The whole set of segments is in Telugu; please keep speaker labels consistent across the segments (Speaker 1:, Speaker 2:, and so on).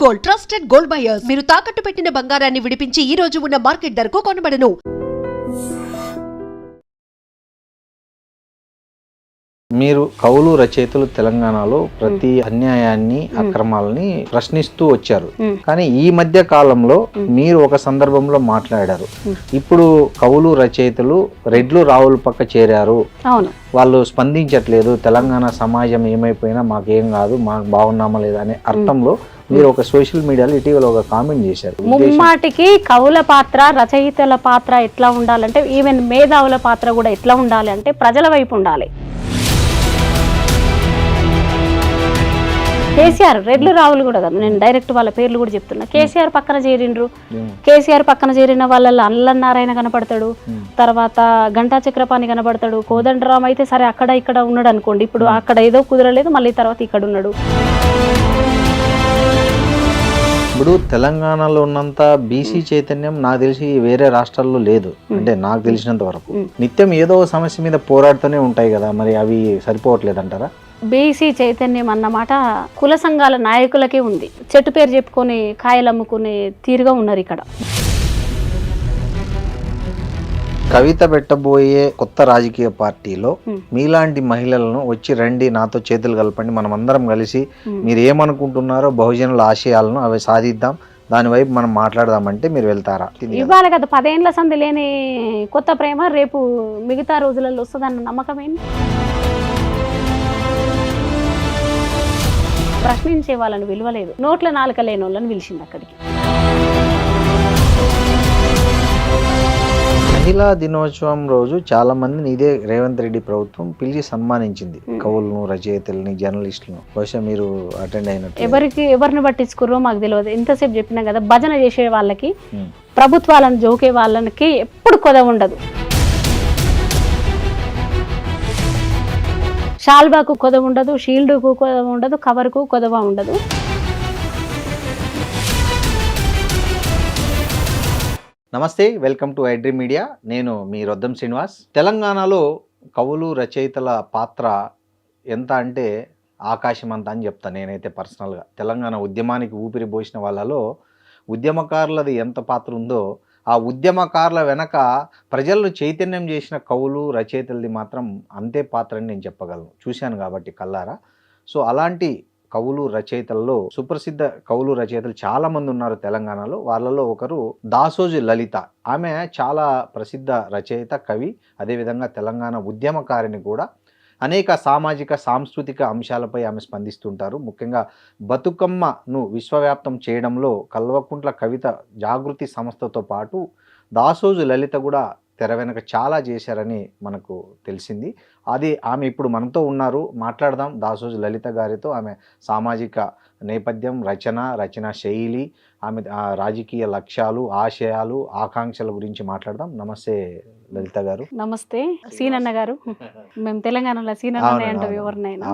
Speaker 1: Gold, trusted gold buyers. మీరు తాకట్టు పెట్టిన బంగారాన్ని విడిపించి ఈ రోజు ఉన్న మార్కెట్ ధరకు కొనబడను.
Speaker 2: మీరు కవులు రచయితలు తెలంగాణలో ప్రతి అన్యాయాన్ని అక్రమాలని ప్రశ్నిస్తూ వచ్చారు. కానీ ఈ మధ్య కాలంలో మీరు ఒక సందర్భంలో మాట్లాడారు, ఇప్పుడు కవులు రచయితలు రెడ్లు రావుల పక్క చేరారు, వాళ్ళు స్పందించట్లేదు, తెలంగాణ సమాజం ఏమైపోయినా మాకేం కాదు, మాకు బాగున్నామా లేదా అనే అర్థంలో మీరు ఒక సోషల్ మీడియాలో ఇటీవల ఒక కామెంట్ చేశారు.
Speaker 3: ముమ్మాటికి కవుల పాత్ర, రచయితల పాత్ర ఎట్లా ఉండాలంటే, ఈవెన్ మేధావుల పాత్ర కూడా ఎట్లా ఉండాలి అంటే ప్రజల వైపు ఉండాలి. కేసీఆర్ రెడ్లు రావులు కూడా కదా, నేను డైరెక్ట్ వాళ్ళ పేర్లు కూడా చెప్తున్నా. కేసీఆర్ పక్కన చేరిండ్రు, కేసీఆర్ పక్కన చేరిన వాళ్ళ అల్లన్నారాయణ కనపడతాడు, తర్వాత గంటా చక్రపాణి కనపడతాడు, కోదండరామ్ అయితే సరే అక్కడ ఇక్కడ ఉన్నాడు అనుకోండి, ఇప్పుడు అక్కడ ఏదో కుదరలేదు, మళ్ళీ తర్వాత ఇక్కడ ఉన్నాడు.
Speaker 2: ఇప్పుడు తెలంగాణలో ఉన్నంత బీసీ చైతన్యం నాకు తెలిసి వేరే రాష్ట్రాల్లో లేదు, అంటే నాకు తెలిసినంత వరకు. నిత్యం ఏదో సమస్య మీద పోరాడుతూనే ఉంటాయి కదా, మరి అవి సరిపోవట్లేదు అంటారా?
Speaker 3: బీసీ చైతన్యం అన్నమాట కుల సంఘాల నాయకులకే ఉంది. చెట్టు పేరు చెప్పుకొని కాయలు అమ్ముకునే తీరుగా ఉన్నారు ఇక్కడ.
Speaker 2: కవిత పెట్టబోయే కొత్త రాజకీయ పార్టీలో మీలాంటి మహిళలను వచ్చి రండి, నాతో చేతులు కలపండి, మనం అందరం కలిసి మీరు ఏమనుకుంటున్నారో బహుజనుల ఆశయాలను అవి సాధిద్దాం, దాని వైపు మనం మాట్లాడదామంటే మీరు వెళ్తారా?
Speaker 3: ఇవాళ కదా 10 ఏళ్ల సంధి లేని కొత్త ప్రేమ రేపు మిగతా రోజులలో వస్తుందన్న నమ్మకం ఏంటి? ప్రశ్నించే వాళ్ళని విలువలేదు, నోట్ల నాలుక లేని వాళ్ళని పిలిచింది అక్కడికి.
Speaker 2: మహిళా దినోత్సవం రోజు చాలా మందిని ఇదే రేవంత్ రెడ్డి ప్రభుత్వం పిలిచి సన్మానించింది, కవులను, రచయితల్ని, జర్నలిస్టులను. బహుశా మీరు అటెండ్ అయినట్టు.
Speaker 3: ఎవరిని పట్టించుకుర్రో మాకు తెలియదు. ఇంతసేపు చెప్పినా కదా, భజన చేసే వాళ్ళకి, ప్రభుత్వాలను జోకే వాళ్ళకి ఎప్పుడు కొదవ ఉండదు. షాల్బాకు కొదవ ఉండదు, షీల్డ్కు కొదవ ఉండదు, కవర్కు కొదవ ఉండదు.
Speaker 2: నమస్తే, వెల్కమ్ టు ఐడ్రీమ్ మీడియా. నేను మీ రొద్దం శ్రీనివాస్. తెలంగాణలో కవులు రచయితల పాత్ర ఎంత అంటే ఆకాశం అంత అని చెప్తాను నేనైతే పర్సనల్గా. తెలంగాణ ఉద్యమానికి ఊపిరి పోసిన వాళ్ళలో ఉద్యమకారులది ఎంత పాత్ర ఉందో, ఆ ఉద్యమకారుల వెనక ప్రజలను చైతన్యం చేసిన కవులు రచయితలది మాత్రం అంతే పాత్ర అని నేను చెప్పగలను, చూశాను కాబట్టి కల్లారా. సో అలాంటి కవులు రచయితల్లో సుప్రసిద్ధ కవులు రచయితలు చాలామంది ఉన్నారు తెలంగాణలో. వాళ్ళలో ఒకరు దాసోజు లలిత. ఆమె చాలా ప్రసిద్ధ రచయిత, కవి, అదేవిధంగా తెలంగాణ ఉద్యమకారిణి కూడా. అనేక సామాజిక సాంస్కృతిక అంశాలపై ఆమె స్పందిస్తుంటారు. ముఖ్యంగా బతుకమ్మను విశ్వవ్యాప్తం చేయడంలో కల్వకుంట్ల కవిత జాగృతి సంస్థతో పాటు దాసోజు లలిత కూడా తెర వెనక చాలా చేశారని మనకు తెలిసింది. అది ఆమె ఇప్పుడు మనతో ఉన్నారు, మాట్లాడదాం దాసోజు లలిత గారితో. ఆమె సామాజిక నేపథ్యం, రచన శైలి, ఆమె రాజకీయ లక్ష్యాలు, ఆశయాలు, ఆకాంక్షల గురించి మాట్లాడదాం. నమస్తే లలిత గారు.
Speaker 3: నమస్తే సీనన్న గారు. మేము తెలంగాణలో సీనన్న అంటాం ఎవరినైనా.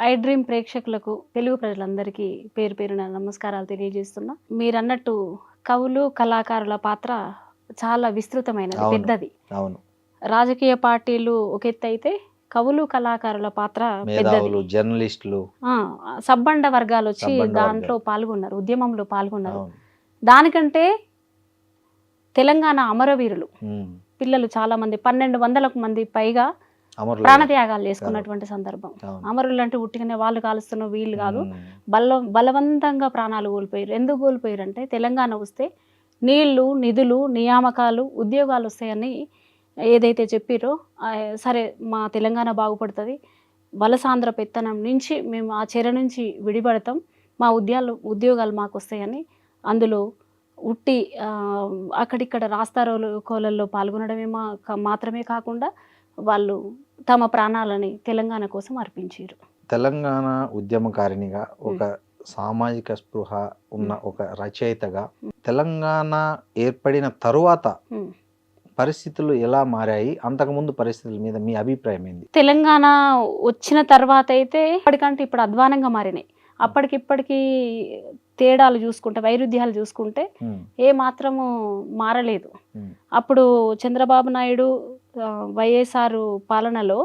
Speaker 3: ఐ డ్రీమ్ ప్రేక్షకులకు, తెలుగు ప్రజలందరికీ పేరు పేరున నమస్కారాలు తెలియజేస్తున్నా. మీరు అన్నట్టు కవులు కళాకారుల పాత్ర చాలా విస్తృతమైనది, పెద్దది. రాజకీయ పార్టీలు ఒక ఎత్తు అయితే కవులు కళాకారుల పాత్ర పెద్దది.
Speaker 2: జర్నలిస్టులు,
Speaker 3: సబ్బండ వర్గాలు వచ్చి దాంట్లో పాల్గొన్నారు, ఉద్యమంలో పాల్గొన్నారు. దానికంటే తెలంగాణ అమరవీరులు పిల్లలు చాలా మంది, 1200 మంది పైగా ప్రాణత్యాగాలు చేసుకున్నటువంటి సందర్భం. అమరులు అంటే ఉట్టిగానే వాళ్ళు కాలుస్తున్న వీళ్ళు కాదు, బలవంతంగా ప్రాణాలు కోల్పోయారు. ఎందుకు కోల్పోయారు అంటే, తెలంగాణ వస్తే నీళ్లు, నిధులు, నియామకాలు, ఉద్యోగాలు వస్తాయని ఏదైతే చెప్పారో, సరే మా తెలంగాణ బాగుపడుతుంది, వలసాంధ్ర పెత్తనం నుంచి మేము ఆ చెర నుంచి విడిపడతాం, మా ఉద్యోగాలు మాకు వస్తాయని అందులో ఉట్టి అక్కడిక్కడ రాస్తారోకోలలో పాల్గొనడమే మాత్రమే కాకుండా వాళ్ళు తమ ప్రాణాలని తెలంగాణ కోసం అర్పించారు.
Speaker 2: తెలంగాణ ఉద్యమకారిణిగా, ఒక సామాజిక స్పృహ ఉన్న ఒక రచయితగా, తెలంగాణ ఏర్పడిన తరువాత పరిస్థితులు ఎలా మారాయి, అంతకుముందు పరిస్థితుల మీద మీ అభిప్రాయం ఏంది?
Speaker 3: తెలంగాణ వచ్చిన తర్వాత అయితే ఇప్పటికంటే ఇప్పుడు అధ్వానంగా మారినాయి. అప్పటికిప్పటికీ తేడాలు చూసుకుంటే, వైరుధ్యాలు చూసుకుంటే ఏ మాత్రము మారలేదు. అప్పుడు చంద్రబాబు నాయుడు వైఎస్ఆర్ పాలనలో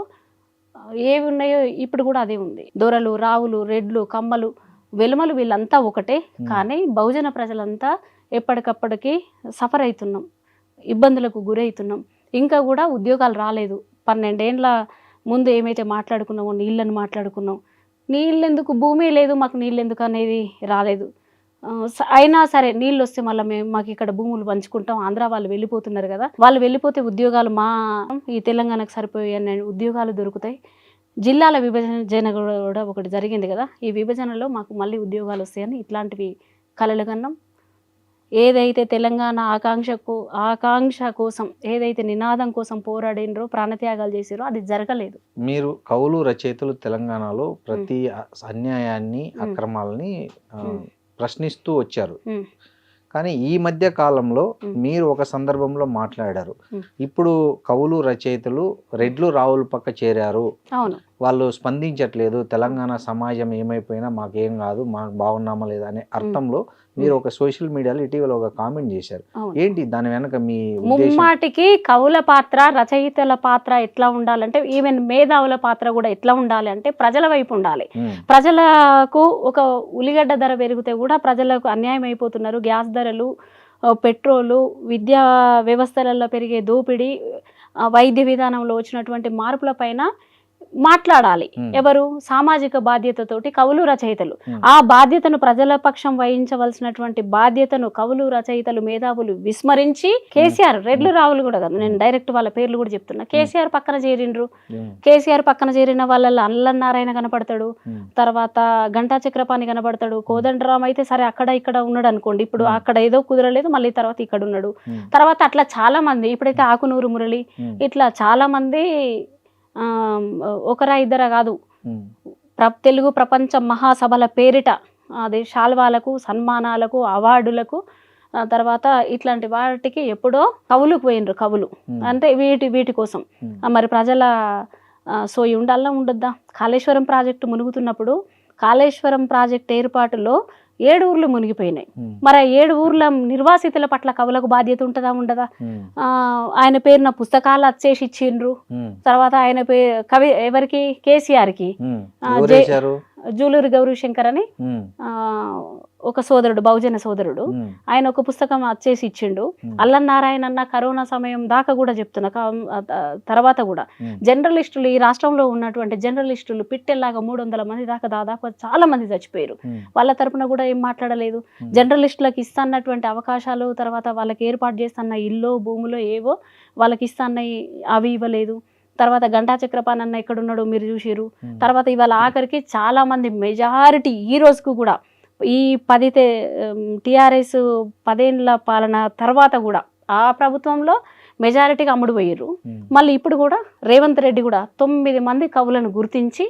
Speaker 3: ఏవి ఉన్నాయో ఇప్పుడు కూడా అదే ఉంది. దొరలు, రావులు, రెడ్లు, కమ్మలు వెలుమలు వీళ్ళంతా ఒకటే, కానీ బహుజన ప్రజలంతా ఎప్పటికప్పటికి సఫర్ అవుతున్నాం, ఇబ్బందులకు గురవుతున్నాం. ఇంకా కూడా ఉద్యోగాలు రాలేదు. 12 ఏండ్ల ముందు ఏమైతే మాట్లాడుకున్నామో నీళ్ళని మాట్లాడుకున్నాం, నీళ్ళెందుకు, భూమి లేదు మాకు నీళ్ళెందుకు అనేది రాలేదు. అయినా సరే నీళ్ళు వస్తే మళ్ళీ మాకు ఇక్కడ భూములు పంచుకుంటాం, ఆంధ్ర వాళ్ళు వెళ్ళిపోతున్నారు కదా, వాళ్ళు వెళ్ళిపోతే ఉద్యోగాలు మా ఈ తెలంగాణకు సరిపోయే ఉద్యోగాలు దొరుకుతాయి. జిల్లాల విభజన కూడా ఒకటి జరిగింది కదా, ఈ విభజనలో మాకు మళ్ళీ ఉద్యోగాలు వస్తాయని ఇట్లాంటివి కలలు కన్నాం. ఏదైతే తెలంగాణ ఆకాంక్ష కోసం ఏదైతే నినాదం కోసం పోరాడినరో, ప్రాణత్యాగాలు చేసారో అది జరగలేదు.
Speaker 2: మీరు కవులు రచయితలు తెలంగాణలో ప్రతి అన్యాయాన్ని, అక్రమాలని ప్రశ్నిస్తూ వచ్చారు. కానీ ఈ మధ్య కాలంలో మీరు ఒక సందర్భంలో మాట్లాడారు, ఇప్పుడు కవులు రచయితలు రెడ్లు రావుల పక్క చేరారు, వాళ్ళు స్పందించట్లేదు, తెలంగాణ సమాజం ఏమైపోయినా మాకేం కాదు, మాకు బాగున్నామా లేదా అనే అర్థంలో మీరు ఒక సోషల్ మీడియాలో ఇటీవల ఒక కామెంట్ చేశారు. ఏంటి దాని వెనక మీ
Speaker 3: ముమ్మాటికి కవుల పాత్ర, రచయితల పాత్ర ఎట్లా ఉండాలంటే, ఈవెన్ మేధావుల పాత్ర కూడా ఎట్లా ఉండాలి అంటే ప్రజల వైపు ఉండాలి. ప్రజలకు ఒక ఉల్లిగడ్డ ధర పెరిగితే కూడా ప్రజలకు అన్యాయం అయిపోతున్నారు. గ్యాస్ ధరలు, పెట్రోలు, విద్యా వ్యవస్థలలో పెరిగే దోపిడీ, వైద్య విధానంలో వచ్చినటువంటి మార్పుల పైన మాట్లాడాలి. ఎవరు? సామాజిక బాధ్యతతోటి కవులు రచయితలు. ఆ బాధ్యతను, ప్రజల పక్షం వహించవలసినటువంటి బాధ్యతను కవులు రచయితలు, మేధావులు విస్మరించి కేసీఆర్, రెడ్లు రావులు కూడా కాదు, నేను డైరెక్ట్ వాళ్ళ పేర్లు కూడా చెప్తున్నా, కేసీఆర్ పక్కన చేరిండ్రు. కేసీఆర్ పక్కన చేరిన వాళ్ళల్లో అల్లనారాయణ కనపడతాడు, తర్వాత గంటా చక్రపాణి కనపడతాడు, కోదండరామ్ అయితే సరే అక్కడ ఇక్కడ ఉన్నాడు అనుకోండి, ఇప్పుడు అక్కడ ఏదో కుదరలేదు, మళ్ళీ తర్వాత ఇక్కడ ఉన్నాడు. తర్వాత అట్లా చాలా మంది, ఇప్పుడైతే ఆకునూరు మురళి, ఇట్లా చాలా మంది, ఒకరా ఇద్దరా కాదు, తెలుగు ప్రపంచ మహాసభల పేరిట అది శాల్వాలకు, సన్మానాలకు, అవార్డులకు, తర్వాత ఇట్లాంటి వాటికి ఎప్పుడో కవులకు పోయినరు కవులు. అంటే వీటి కోసం మరి ప్రజల సోయి ఉండాలా ఉండొద్దా? కాళేశ్వరం ప్రాజెక్టు మునుగుతున్నప్పుడు కాళేశ్వరం ప్రాజెక్టు ఏర్పాటులో 7 ఊర్లు మునిగిపోయినాయి. మరి 7 ఊర్ల నిర్వాసితుల పట్ల కవులకు బాధ్యత ఉంటుందా ఉండదా? ఆయన పేరున పుస్తకాలు అచ్చేసి ఇచ్చిండ్రు. తర్వాత ఆయన కవి ఎవరికి? కేసీఆర్ కి జూలూరి గౌరీశంకర్ అని ఒక సోదరుడు, బహుజన సోదరుడు, ఆయన ఒక పుస్తకం అచ్చేసి ఇచ్చిండు. అల్లనారాయణ అన్న కరోనా సమయం దాకా కూడా చెప్తున్నా, తర్వాత కూడా జర్నలిస్టులు, ఈ రాష్ట్రంలో ఉన్నటువంటి జర్నలిస్టులు పిట్టెల్లాగా 300 మంది దాకా దాదాపు చాలా మంది చచ్చిపోయారు. వాళ్ళ తరపున కూడా ఏం మాట్లాడలేదు. జర్నలిస్టులకు ఇస్తాన్నటువంటి అవకాశాలు, తర్వాత వాళ్ళకి ఏర్పాటు చేస్తున్న ఇల్లు, భూములు ఏవో వాళ్ళకి ఇస్తాన్నాయి, అవి ఇవ్వలేదు. తర్వాత గంటా చక్రపాణి అన్న ఎక్కడున్నాడో మీరు చూసిరు. తర్వాత ఇవాళ ఆఖరికి చాలా మంది, మెజారిటీ ఈ రోజుకు కూడా, ఈ టీఆర్ఎస్ 10 ఏళ్ళ పాలన తర్వాత కూడా ఆ ప్రభుత్వంలో మెజారిటీగా అమ్ముడు పోయారు. మళ్ళీ ఇప్పుడు కూడా రేవంత్ రెడ్డి కూడా 9 మంది కవులను గుర్తించి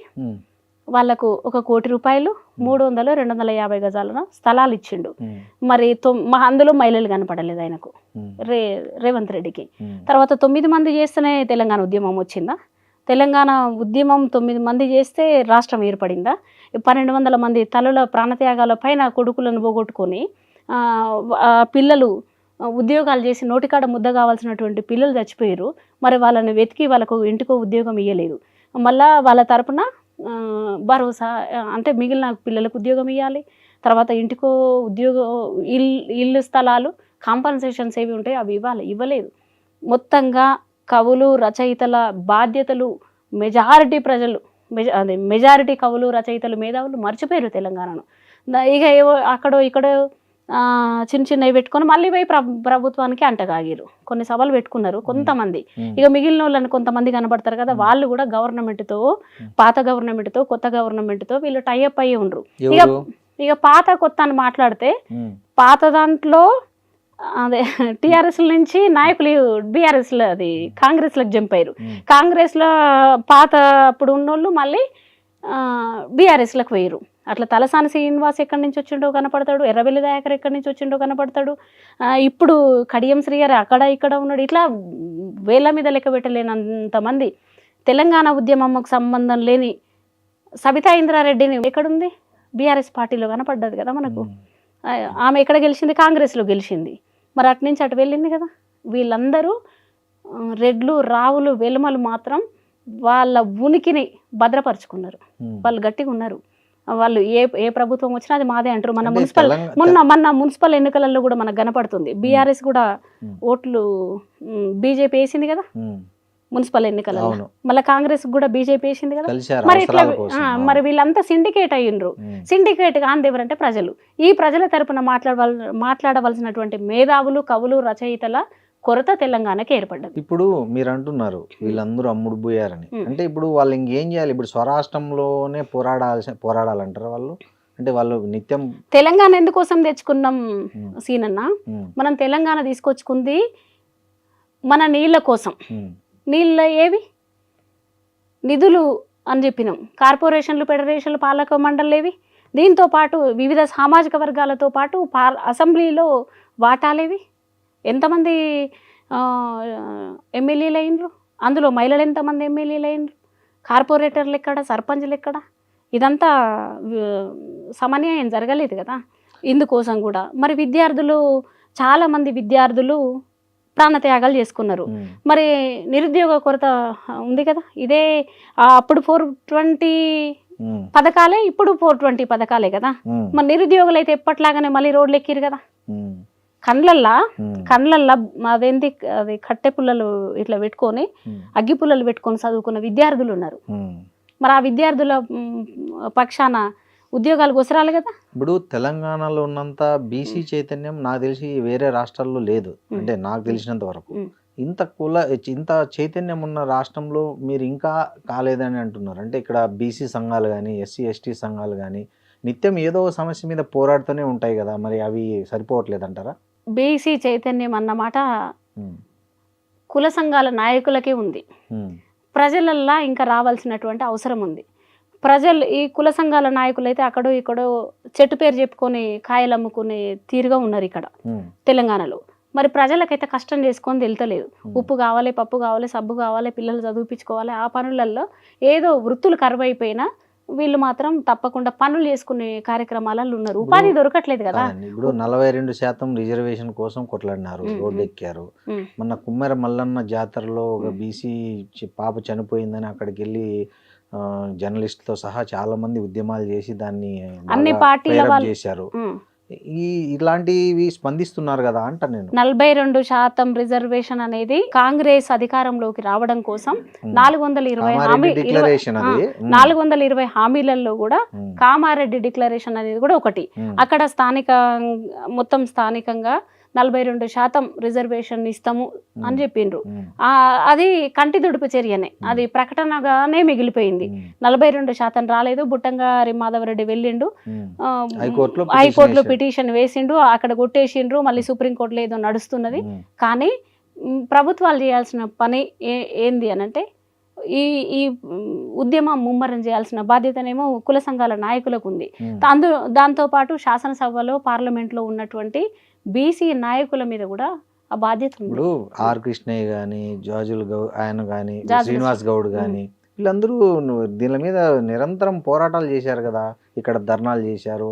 Speaker 3: వాళ్ళకు 1 కోటి రూపాయలు, 300, 250 గజాల స్థలాలు ఇచ్చిండు. మరి అందులో మహిళలు కనపడలేదు ఆయనకు, రేవంత్ రెడ్డికి. తర్వాత 9 మంది చేస్తేనే తెలంగాణ ఉద్యమం వచ్చిందా? తెలంగాణ ఉద్యమం 9 మంది చేస్తే రాష్ట్రం ఏర్పడిందా? 1200 మంది తల్లుల ప్రాణత్యాగాల పైన కొడుకులను పోగొట్టుకొని పిల్లలు ఉద్యోగాలు చేసి నోటికాడ ముద్ద కావాల్సినటువంటి పిల్లలు చచ్చిపోయారు. మరి వాళ్ళని వెతికి వాళ్ళకు ఇంటికో ఉద్యోగం ఇవ్వలేదు. మళ్ళా వాళ్ళ తరపున భరోసా అంటే మిగిలిన పిల్లలకు ఉద్యోగం ఇవ్వాలి, తర్వాత ఇంటికో ఉద్యోగం, ఇల్లు స్థలాలు, కాంపన్సేషన్స్ ఏవి ఉంటాయి అవి ఇవ్వలేదు. మొత్తంగా కవులు రచయితల బాధ్యతలు మెజారిటీ ప్రజలు, మెజారిటీ కవులు రచయితలు మేధావులు మర్చిపోయారు తెలంగాణను. ఇక ఏవో అక్కడో ఇక్కడో చిన్న చిన్నవి పెట్టుకొని మళ్ళీ పోయి ప్రభుత్వానికి అంటగాగిరు. కొన్ని సభలు పెట్టుకున్నారు కొంతమంది. ఇక మిగిలిన వాళ్ళని కొంతమంది కనబడతారు కదా, వాళ్ళు కూడా గవర్నమెంట్తో, పాత గవర్నమెంట్తో, కొత్త గవర్నమెంట్తో వీళ్ళు టైఅప్ అయ్యి ఉండరు. ఇక పాత కొత్త అని మాట్లాడితే, పాత దాంట్లో అదే టీఆర్ఎస్ నుంచి నాయకులు బీఆర్ఎస్లో, అది కాంగ్రెస్లకు జంప్ అయ్యారు. కాంగ్రెస్లో పాత అప్పుడు ఉన్నోళ్ళు మళ్ళీ బీఆర్ఎస్లకు పోయారు. అట్లా తలసాని శ్రీనివాస్ ఎక్కడి నుంచి వచ్చిండో కనపడతాడు, ఎర్రబెల్లి దయాకర్ ఎక్కడి నుంచి వచ్చిండో కనపడతాడు. ఇప్పుడు కడియం శ్రీగారు అక్కడ ఇక్కడ ఉన్నాడు. ఇట్లా వేల మీద లెక్క పెట్టలేనంతమంది. తెలంగాణ ఉద్యమంకు సంబంధం లేని సబితా ఇంద్రారెడ్డిని ఎక్కడుంది? బీఆర్ఎస్ పార్టీలో కనపడ్డది కదా మనకు. ఆమె ఎక్కడ గెలిచింది? కాంగ్రెస్లో గెలిచింది. మరి అటు నుంచి అటు వెళ్ళింది కదా. వీళ్ళందరూ రెడ్లు, రావులు, వెలుమలు మాత్రం వాళ్ళ ఉనికిని భద్రపరుచుకున్నారు. వాళ్ళు గట్టిగా ఉన్నారు. వాళ్ళు ఏ ప్రభుత్వం వచ్చినా అది మాదే అంటారు. మన
Speaker 2: అంటే
Speaker 3: మున్సిపల్
Speaker 2: తెలంగాణ
Speaker 3: మొన్న మున్సిపల్ ఎన్నికలలో కూడా మనకు కనపడుతుంది. బీఆర్ఎస్ కూడా ఓట్లు బీజేపీ వేసింది కదా మున్సిపల్ ఎన్నికలలో.
Speaker 2: అవును
Speaker 3: మళ్ళీ కాంగ్రెస్ కూడా బీజేపీ వేసింది కదా.
Speaker 2: కలిశారు
Speaker 3: మరి ఇట్లా
Speaker 2: అవసరాల కోసం.
Speaker 3: మరి వీళ్ళంతా సిండికేట్ అయ్యిండ్రు. సిండికేట్ కాని ఎవరంటే ప్రజలు. ఈ ప్రజల తరపున మాట్లాడవలసినటువంటి మేధావులు, కవులు, రచయితల కొరత తెలంగాణకి ఏర్పడ్డది.
Speaker 2: ఇప్పుడు మీరు అంటున్నారు వీళ్ళందరూ అమ్ముడు పోయారని, అంటే ఇప్పుడు వాళ్ళు ఇంకేం చేయాలి? ఇప్పుడు స్వరాష్ట్రంలోనే పోరాడాలంటారు వాళ్ళు. అంటే వాళ్ళు నిత్యం
Speaker 3: తెలంగాణ ఎందుకోసం తెచ్చుకున్నాం సీనన్న? మనం తెలంగాణ తీసుకొచ్చుకుంది మన నీళ్ళ కోసం. నీళ్ళ ఏవి నిధులు అని చెప్పినాం. కార్పొరేషన్లు, ఫెడరేషన్లు, పాలక మండలేవి. దీంతో పాటు వివిధ సామాజిక వర్గాలతో పాటు అసెంబ్లీలో వాటాలేవి. ఎంతమంది ఎమ్మెల్యేలు అయినరు? అందులో మహిళలు ఎంతమంది ఎమ్మెల్యేలు అయినరు? కార్పొరేటర్లు ఎక్కడ? సర్పంచ్లు ఎక్కడ? ఇదంతా సమన్యాయం జరగలేదు కదా. ఇందుకోసం కూడా మరి విద్యార్థులు, చాలామంది విద్యార్థులు ప్రాణత్యాగాలు చేసుకున్నారు. మరి నిరుద్యోగ కొరత ఉంది కదా. ఇదే అప్పుడు 420 పథకాలే, ఇప్పుడు 420 పథకాలే కదా. మరి నిరుద్యోగులు అయితే ఎప్పట్లాగానే మళ్ళీ రోడ్లు ఎక్కిరు కదా. కండ్లల్లా అదేంటి, అది కట్టె పుల్లలు ఇట్లా పెట్టుకొని, అగ్గి పుల్లలు పెట్టుకొని చదువుకున్న విద్యార్థులు ఉన్నారు. మరి ఆ విద్యార్థుల పక్షాన ఉద్యోగాలు కొసరాలి కదా.
Speaker 2: ఇప్పుడు తెలంగాణలో ఉన్నంత బీసీ చైతన్యం నాకు తెలిసి వేరే రాష్ట్రాల్లో లేదు. అంటే నాకు తెలిసినంత వరకు ఇంత చైతన్యం ఉన్న రాష్ట్రంలో మీరు ఇంకా కాలేదని అంటున్నారు. అంటే ఇక్కడ బీసీ సంఘాలు కానీ, ఎస్సీ ఎస్టీ సంఘాలు కానీ నిత్యం ఏదో సమస్య మీద పోరాడుతూనే ఉంటాయి కదా. మరి అవి సరిపోవట్లేదంటారా?
Speaker 3: బీసీ చైతన్యం అన్నమాట కుల సంఘాల నాయకులకే ఉంది. ప్రజలల్లా ఇంకా రావాల్సినటువంటి అవసరం ఉంది. ప్రజలు, ఈ కుల సంఘాల నాయకులు అయితే అక్కడో ఇక్కడో చెట్టు పేరు చెప్పుకొని కాయలు అమ్ముకునే తీరుగా ఉన్నారు ఇక్కడ తెలంగాణలో. మరి ప్రజలకైతే కష్టం చేసుకొని వెళ్తలేదు. ఉప్పు కావాలి, పప్పు కావాలి, సబ్బు కావాలి, పిల్లలు చదివించుకోవాలి. ఆ పనులలో ఏదో వృత్తులు కరువైపోయినా వీళ్ళు మాత్రం తప్పకుండా పనులు చేసుకునే కార్యక్రమాలలో ఉన్నారు. ఉపాధి దొరకట్లేదు కదా.
Speaker 2: ఇప్పుడు 42% రిజర్వేషన్ కోసం కొట్లాడినారు, రోడ్డు ఎక్కారు. మొన్న కుమ్మెర మల్లన్న జాతరలో ఒక బీసీ పాప చనిపోయిందని అక్కడికి వెళ్ళి జర్నలిస్టులతో సహా చాలా మంది ఉద్యమాలు చేసి దాన్ని
Speaker 3: అన్ని పార్టీల వాళ్ళు
Speaker 2: చేశారు. ఇలాంటివి స్పందిస్తున్నారు కదా అంట. నేను
Speaker 3: 42% రిజర్వేషన్ అనేది కాంగ్రెస్ అధికారంలోకి రావడం కోసం 420 హామీలలో కూడా కామారెడ్డి డిక్లరేషన్ అనేది కూడా ఒకటి. అక్కడ మొత్తం స్థానికంగా 42% రిజర్వేషన్ ఇస్తాము అని చెప్పిండ్రు. అది కంటి దుడుపు చర్యనే, అది ప్రకటనగానే మిగిలిపోయింది. 42% రాలేదు. బుట్టంగారి మాధవరెడ్డి వెళ్ళిండు, హైకోర్టులో పిటిషన్ వేసిండు, అక్కడ కొట్టేసిండ్రు. మళ్ళీ సుప్రీంకోర్టులో ఏదో నడుస్తున్నది. కానీ ప్రభుత్వాలు చేయాల్సిన పని ఏంది అనంటే, ఈ ఉద్యమం ముమ్మరం చేయాల్సిన బాధ్యతనేమో కుల సంఘాల నాయకులకు ఉంది. దాంతోపాటు శాసనసభలో, పార్లమెంట్లో ఉన్నటువంటి బీసీ నాయకుల మీద కూడా ఆ బాధ్యత ఉంది.
Speaker 2: ఇప్పుడు ఆర్ కృష్ణయ్య కానీ, జాజుల్ గౌడ్ ఆయన కానీ, శ్రీనివాస్ గౌడ్ కానీ వీళ్ళందరూ దీని మీద నిరంతరం పోరాటాలు చేశారు కదా. ఇక్కడ ధర్నాలు చేశారు,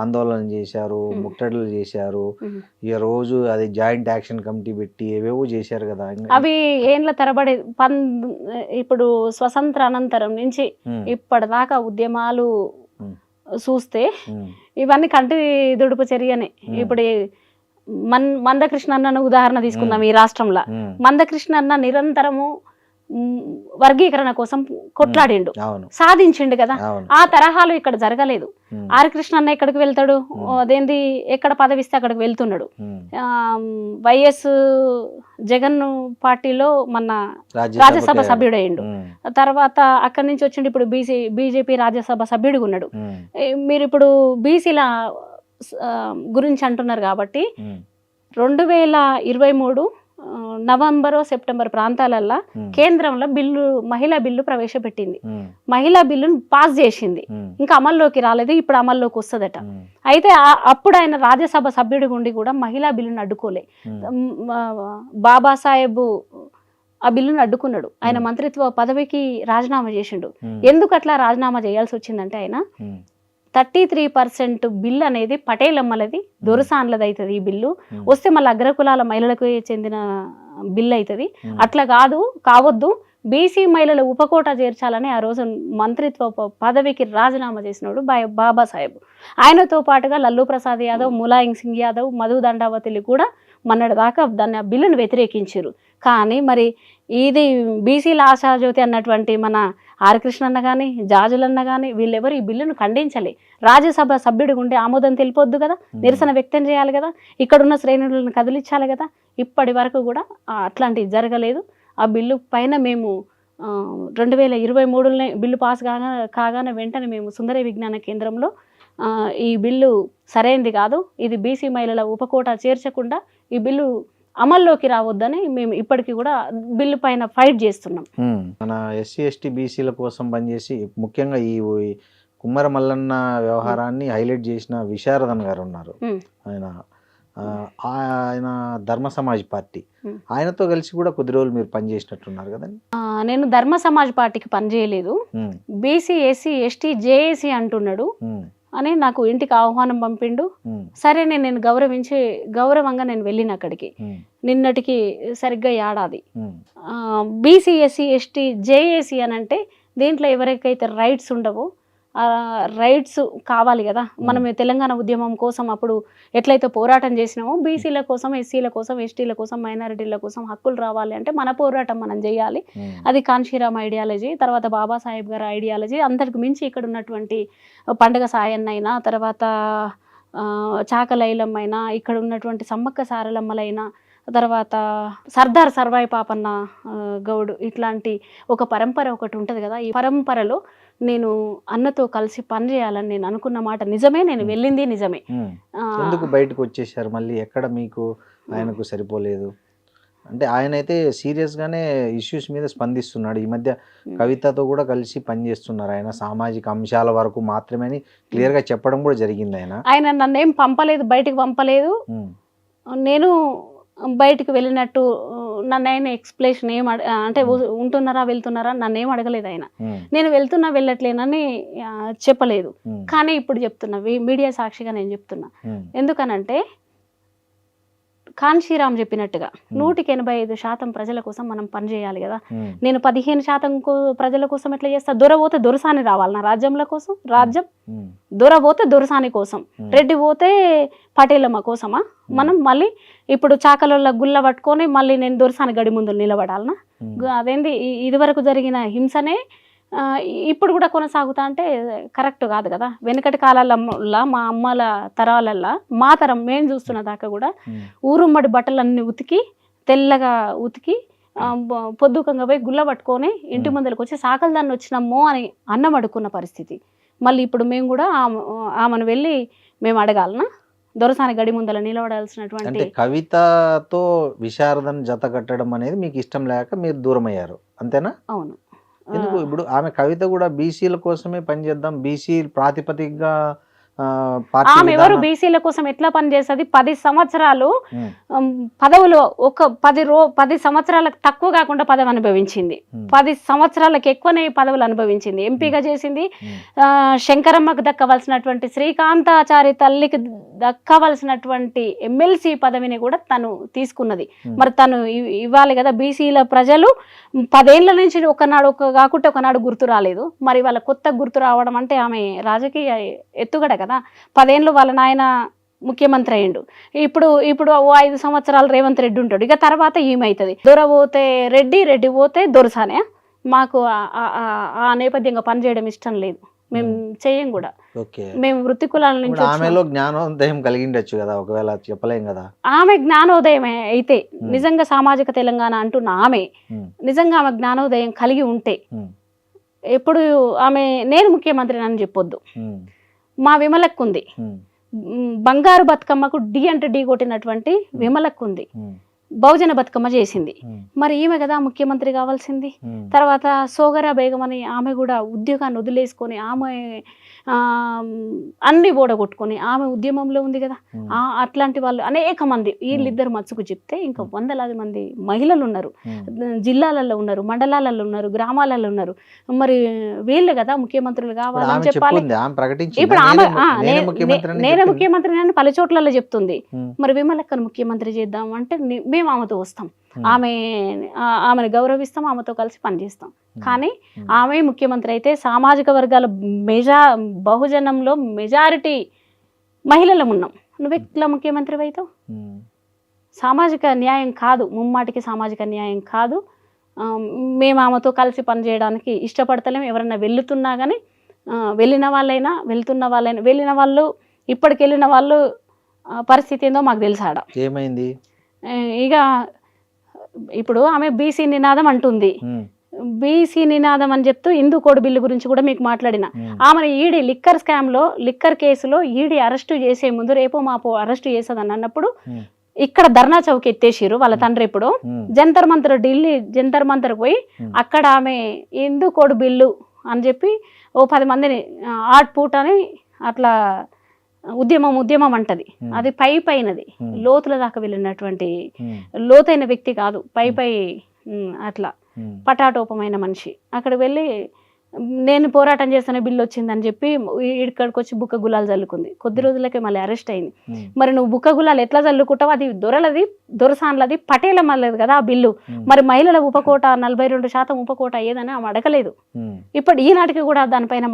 Speaker 2: ఆందోళన చేశారు, ముట్టడులు చేశారు. ఇక రోజు అది జాయింట్ యాక్షన్ కమిటీ పెట్టి ఏవేవో చేశారు కదా.
Speaker 3: అవి ఏండ్ల తరబడి ఇప్పుడు స్వతంత్ర అనంతరం నుంచి ఇప్పటిదాకా ఉద్యమాలు చూస్తే ఇవన్నీ కంటి దుడుపు చర్యనే. ఇప్పుడు మందకృష్ణ అన్న ఉదాహరణ తీసుకుందాం. ఈ రాష్ట్రంలో మందకృష్ణ అన్న నిరంతరము వర్గీకరణ కోసం కొట్లాడిండు, సాధించిండు కదా. ఆ తరహాలు ఇక్కడ జరగలేదు. ఆర్ కృష్ణ అన్న ఎక్కడికి వెళ్తాడు, అదేంది ఎక్కడ పదవిస్తే అక్కడికి వెళ్తున్నాడు. వైఎస్ జగన్ పార్టీలో మన రాజ్యసభ సభ్యుడయ్యిండు. తర్వాత అక్కడి నుంచి వచ్చిండు, ఇప్పుడు బీజేపీ రాజ్యసభ సభ్యుడిగా ఉన్నాడు. మీరు ఇప్పుడు బీసీల గురించి అంటున్నారు కాబట్టి 2023 నవంబర్ సెప్టెంబర్ ప్రాంతాలల్లో కేంద్రంలో మహిళా బిల్లు ప్రవేశపెట్టింది. మహిళా బిల్లును పాస్ చేసింది, ఇంకా అమల్లోకి రాలేదు. ఇప్పుడు అమల్లోకి వస్తుందట. అయితే అప్పుడు ఆయన రాజ్యసభ సభ్యుడిగా ఉండి కూడా మహిళా బిల్లును అడ్డుకోలే. బాబాసాహెబ్ ఆ బిల్లును అడ్డుకున్నాడు. ఆయన మంత్రిత్వ పదవికి రాజీనామా చేసిండు. ఎందుకు అట్లా రాజీనామా చేయాల్సి వచ్చిందంటే, ఆయన 33% బిల్ అనేది పటేలమ్మలది, దొరసాన్లది అవుతుంది. ఈ బిల్లు వస్తే మళ్ళీ అగ్రకులాల మహిళలకు చెందిన బిల్లు అవుతుంది. అట్లా కావద్దు, బీసీ మహిళల ఉపకోటా చేర్చాలని ఆ రోజు మంత్రిత్వ పదవికి రాజీనామా చేసినాడు బాబాసాహెబ్. ఆయనతో పాటుగా లల్లు ప్రసాద్ యాదవ్, ములాయం సింగ్ యాదవ్, మధు దండావతిలు కూడా మొన్నటి దాకా దాన్ని ఆ బిల్లును వ్యతిరేకించారు. కానీ మరి ఇది బీసీల ఆశాజ్యోతి అన్నటువంటి మన ఆర్ కృష్ణన్న కానీ, జాజులన్న కానీ వీళ్ళెవరు ఈ బిల్లును ఖండించలే. రాజ్యసభ సభ్యుడిగా ఉండే ఆమోదం తెలిపొద్దు కదా, నిరసన వ్యక్తం చేయాలి కదా, ఇక్కడున్న శ్రేణులను కదిలించాలి కదా. ఇప్పటి వరకు కూడా అట్లాంటివి జరగలేదు. ఆ బిల్లు పైన మేము 2023లోనే బిల్లు పాస్ కాగానే వెంటనే మేము సుందర విజ్ఞాన కేంద్రంలో ఈ బిల్లు సరైనది కాదు, ఇది బీసీ మహిళల ఉపకోటా చేర్చకుండా ఈ బిల్లు అమల్లోకి రావద్దని మేము ఇప్పటికీ కూడా బిల్లు పైన ఫైట్ చేస్తున్నాం.
Speaker 2: మన ఎస్సీ ఎస్టీ బీసీల కోసం పనిచేసి ముఖ్యంగా ఈ కుమ్మర మల్లన్న వ్యవహారాన్ని హైలైట్ చేసిన విశారదన్ గారు ఉన్నారు. ఆయన ధర్మ సమాజ్ పార్టీ, ఆయనతో కలిసి కూడా కొద్ది రోజులు మీరు పనిచేసినట్టున్నారు కదండి.
Speaker 3: నేను ధర్మ సమాజ్ పార్టీకి పనిచేయలేదు. బీసీ ఎస్సీ ఎస్టీ జేఏసీ అంటున్నాడు అని నాకు ఇంటికి ఆహ్వానం పంపిండు. సరే నేను గౌరవంగా నేను వెళ్ళిన అక్కడికి. నిన్నటికి సరిగ్గా ఏడాది. బీసీ ఎస్సీ ఎస్టీ జేఏసీ అని అంటే దీంట్లో ఎవరికైతే రైట్స్ ఉండవో ఆ రైట్స్ కావాలి కదా. మనం తెలంగాణ ఉద్యమం కోసం అప్పుడు ఎట్లయితే పోరాటం చేసినామో బీసీల కోసం, ఎస్సీల కోసం, ఎస్టీల కోసం, మైనారిటీల కోసం హక్కులు రావాలి అంటే మన పోరాటం మనం చేయాలి. అది కాన్షీరామ్ ఐడియాలజీ, తర్వాత బాబాసాహెబ్ గారి ఐడియాలజీ. అంతటికి మించి ఇక్కడ ఉన్నటువంటి పండగ సాయన్నైనా, తర్వాత చాకలైలమ్మ అయినా, ఇక్కడ ఉన్నటువంటి సమ్మక్క సారలమ్మలైనా, తర్వాత సర్దార్ సర్వాయి పాపన్న గౌడ్, ఇట్లాంటి ఒక పరంపర ఒకటి ఉంటుంది కదా. ఈ పరంపరలో నేను అన్నతో కలిసి పని చేయాలని నేను అనుకున్న మాట నిజమే, నేను వెళ్ళింది నిజమే.
Speaker 2: ఎందుకు బయటకు వచ్చేసారు మళ్ళీ? ఎక్కడ మీకు ఆయనకు సరిపోలేదు అంటే? ఆయన అయితే సీరియస్ గానే ఇష్యూస్ మీద స్పందిస్తున్నాడు. ఈ మధ్య కవితతో కూడా కలిసి పనిచేస్తున్నారు. ఆయన సామాజిక అంశాల వరకు మాత్రమే క్లియర్ గా చెప్పడం కూడా జరిగింది. ఆయన
Speaker 3: నన్నేం పంపలేదు, బయటకు పంపలేదు. నేను బయటికి వెళ్ళినట్టు నన్ను ఆయన ఎక్స్ప్లెనేషన్ అంటే ఉంటున్నారా వెళ్తున్నారా నన్ను ఏం అడగలేదు ఆయన. నేను వెళ్తున్నా వెళ్ళట్లేనని చెప్పలేదు. కానీ ఇప్పుడు చెప్తున్నా, మీడియా సాక్షిగా నేను చెప్తున్నా. ఎందుకనంటే కాన్షీరామ్ చెప్పినట్టుగా 185% ప్రజల కోసం మనం పనిచేయాలి కదా. నేను 15% ప్రజల కోసం ఎట్లా చేస్తా? దొర పోతే దొరసాని రావాలి నా రాజ్యంల కోసం. రాజ్యం దొర పోతే దొరసాని కోసం, రెడ్డి పోతే పటేలమ్మ కోసమా? మనం మళ్ళీ ఇప్పుడు చాకల గుల్ల పట్టుకొని మళ్ళీ నేను దొరసాని గడి ముందు నిలబడాలనా? అదేంది ఇదివరకు జరిగిన హింసనే ఇప్పుడు కూడా కొనసాగుతా అంటే కరెక్ట్ కాదు కదా. వెనుకటి కాలాలల్లా మా అమ్మల తరాలల్లా మా తరం మేము చూస్తున్న దాకా కూడా ఊరుమ్మడి బట్టలన్నీ ఉతికి తెల్లగా ఉతికి పొద్దుకంగా పోయి గుల్ల పట్టుకొని ఇంటి ముందరకు వచ్చి సాకలు దాన్ని వచ్చినామో అని అన్నం అడుక్కున్న పరిస్థితి. మళ్ళీ ఇప్పుడు మేము కూడా ఆమెను వెళ్ళి మేము అడగాలనా? దొరసాని గడి ముందల నిలబడాల్సినటువంటి
Speaker 2: కవితతో విశారదన్ జత కట్టడం అనేది మీకు ఇష్టం లేక మీరు దూరం అయ్యారు, అంతేనా?
Speaker 3: అవును.
Speaker 2: ఎందుకు? ఇప్పుడు ఆమె కవిత కూడా బీసీల కోసమే పనిచేద్దాం, బీసీ ప్రాతిపదికగా
Speaker 3: ఆమె ఎవరు బీసీల కోసం ఎట్లా పనిచేస్తుంది? 10 సంవత్సరాలు పదవులు, ఒక 10 సంవత్సరాలకు తక్కువ కాకుండా పదవి అనుభవించింది. 10 సంవత్సరాలకు ఎక్కువనే పదవులు అనుభవించింది. ఎంపీగా చేసింది. శంకరమ్మకు దక్కవలసినటువంటి, శ్రీకాంతాచారి తల్లికి దక్కవలసినటువంటి ఎమ్మెల్సీ పదవిని కూడా తను తీసుకున్నది. మరి తను ఇవ్వాలి కదా. బీసీల ప్రజలు 10 ఏళ్ల నుంచి ఒకనాడు కాకుంటే ఒకనాడు గుర్తు రాలేదు. మరి వాళ్ళ కొత్త గుర్తు రావడం అంటే ఆమె రాజకీయ ఎత్తుగడ కదా. 10 ఏళ్ళు వాళ్ళ నాయన ముఖ్యమంత్రి అయ్యిండు. ఇప్పుడు 5 సంవత్సరాలు రేవంత్ రెడ్డి ఉంటాడు. ఇక తర్వాత ఏమవుతుంది? దొర పోతే రెడ్డి, రెడ్డి పోతే దొరసానే. మాకు ఆ నేపథ్యంగా పనిచేయడం ఇష్టం లేదు, మేము చెయ్యం కూడా. మేము వృత్తి కులాల నుంచి.
Speaker 2: ఆమెలో జ్ఞానోదయం కలిగిండొచ్చు కదా, ఒకవేళ చెప్పలేం కదా.
Speaker 3: ఆమె జ్ఞానోదయమే అయితే నిజంగా సామాజిక తెలంగాణ అంటున్న ఆమె నిజంగా ఆమె జ్ఞానోదయం కలిగి ఉంటే ఎప్పుడు ఆమె నేను ముఖ్యమంత్రి అని చెప్పొద్దు. మా విమలక్కు ఉంది, బంగారు బతుకమ్మకు డి అంటే డి కొట్టినటువంటి విమలక్కు ఉంది, బహుజన బతుకమ్మ చేసింది. మరి ఈమె కదా ముఖ్యమంత్రి కావాల్సింది. తర్వాత సోగరా బేగం అని ఆమె కూడా ఉద్యోగాన్ని వదిలేసుకొని ఆమె అన్ని ఓడగొట్టుకొని ఆమె ఉద్యమంలో ఉంది కదా. అట్లాంటి వాళ్ళు అనేక మంది, వీళ్ళిద్దరు మచ్చుకు చెప్తే ఇంకా 100లాది మంది మహిళలు ఉన్నారు. జిల్లాలలో ఉన్నారు, మండలాలలో ఉన్నారు, గ్రామాలలో ఉన్నారు. మరి వీళ్ళు కదా ముఖ్యమంత్రులు కావాలని చెప్పాలి. ఇప్పుడు ఆమె నేనే ముఖ్యమంత్రి అని పలు చోట్లలో చెప్తుంది. మరి విమలక్కను ముఖ్యమంత్రి చేద్దాం అంటే మేము మేము ఆమెతో వస్తాం, ఆమెను గౌరవిస్తాం, ఆమెతో కలిసి పనిచేస్తాం. కానీ ఆమె ముఖ్యమంత్రి అయితే సామాజిక వర్గాల బహుజనంలో మెజారిటీ మహిళలు ఉన్నాం, నువ్వు ఎట్లా ముఖ్యమంత్రి అవుతావు? సామాజిక న్యాయం కాదు, ముమ్మాటికి సామాజిక న్యాయం కాదు. మేము ఆమెతో కలిసి పనిచేయడానికి ఇష్టపడతలేము. ఎవరైనా వెళ్తున్నా కానీ వెళ్ళిన వాళ్ళైనా వెళ్ళిన వాళ్ళు ఇప్పటికి వెళ్ళిన వాళ్ళు పరిస్థితి ఏందో మాకు తెలుసాడ.
Speaker 2: ఏమైంది?
Speaker 3: ఇక ఇప్పుడు ఆమె బీసీ నినాదం అంటుంది, బీసీ నినాదం అని చెప్తూ హిందూ కోడ్ బిల్లు గురించి కూడా మీకు మాట్లాడిన. ఆమెను ఈడీ లిక్కర్ కేసులో ఈడీ అరెస్టు చేసే ముందు రేపో మాపో అరెస్టు చేసేదని అన్నప్పుడు ఇక్కడ ధర్నా చౌక్ ఎత్తేసిరు వాళ్ళ తండ్రి. ఇప్పుడు జంతర్ మంతర్, ఢిల్లీ జంతర్ మంతర్ పోయి అక్కడ ఆమె హిందూ కోడ్ బిల్లు అని చెప్పి ఓ 10 మందిని ఆట్పూట్ అని అట్లా ఉద్యమం అంటది. అది పైనది, లోతుల దాకా వెళ్ళినటువంటి లోతైన వ్యక్తి కాదు, పై అట్లా పటాటోపమైన మనిషి. అక్కడ వెళ్ళి నేను పోరాటం చేస్తున్న బిల్లు వచ్చిందని చెప్పి ఇక్కడికి వచ్చి బుక్క గులాలు చల్లుకుంది. కొద్ది రోజులకే మళ్ళీ అరెస్ట్ అయింది. మరి నువ్వు బుక్క గులాలు ఎట్లా చల్లుకుంటావు? అది దొరసాన్లది, పటేల మళ్ళది కదా ఆ బిల్లు. మరి మహిళల ఉపకోట 42% ఉపకోట ఏదని ఆమె అడగలేదు. ఇప్పుడు ఈనాటికి కూడా దానిపైన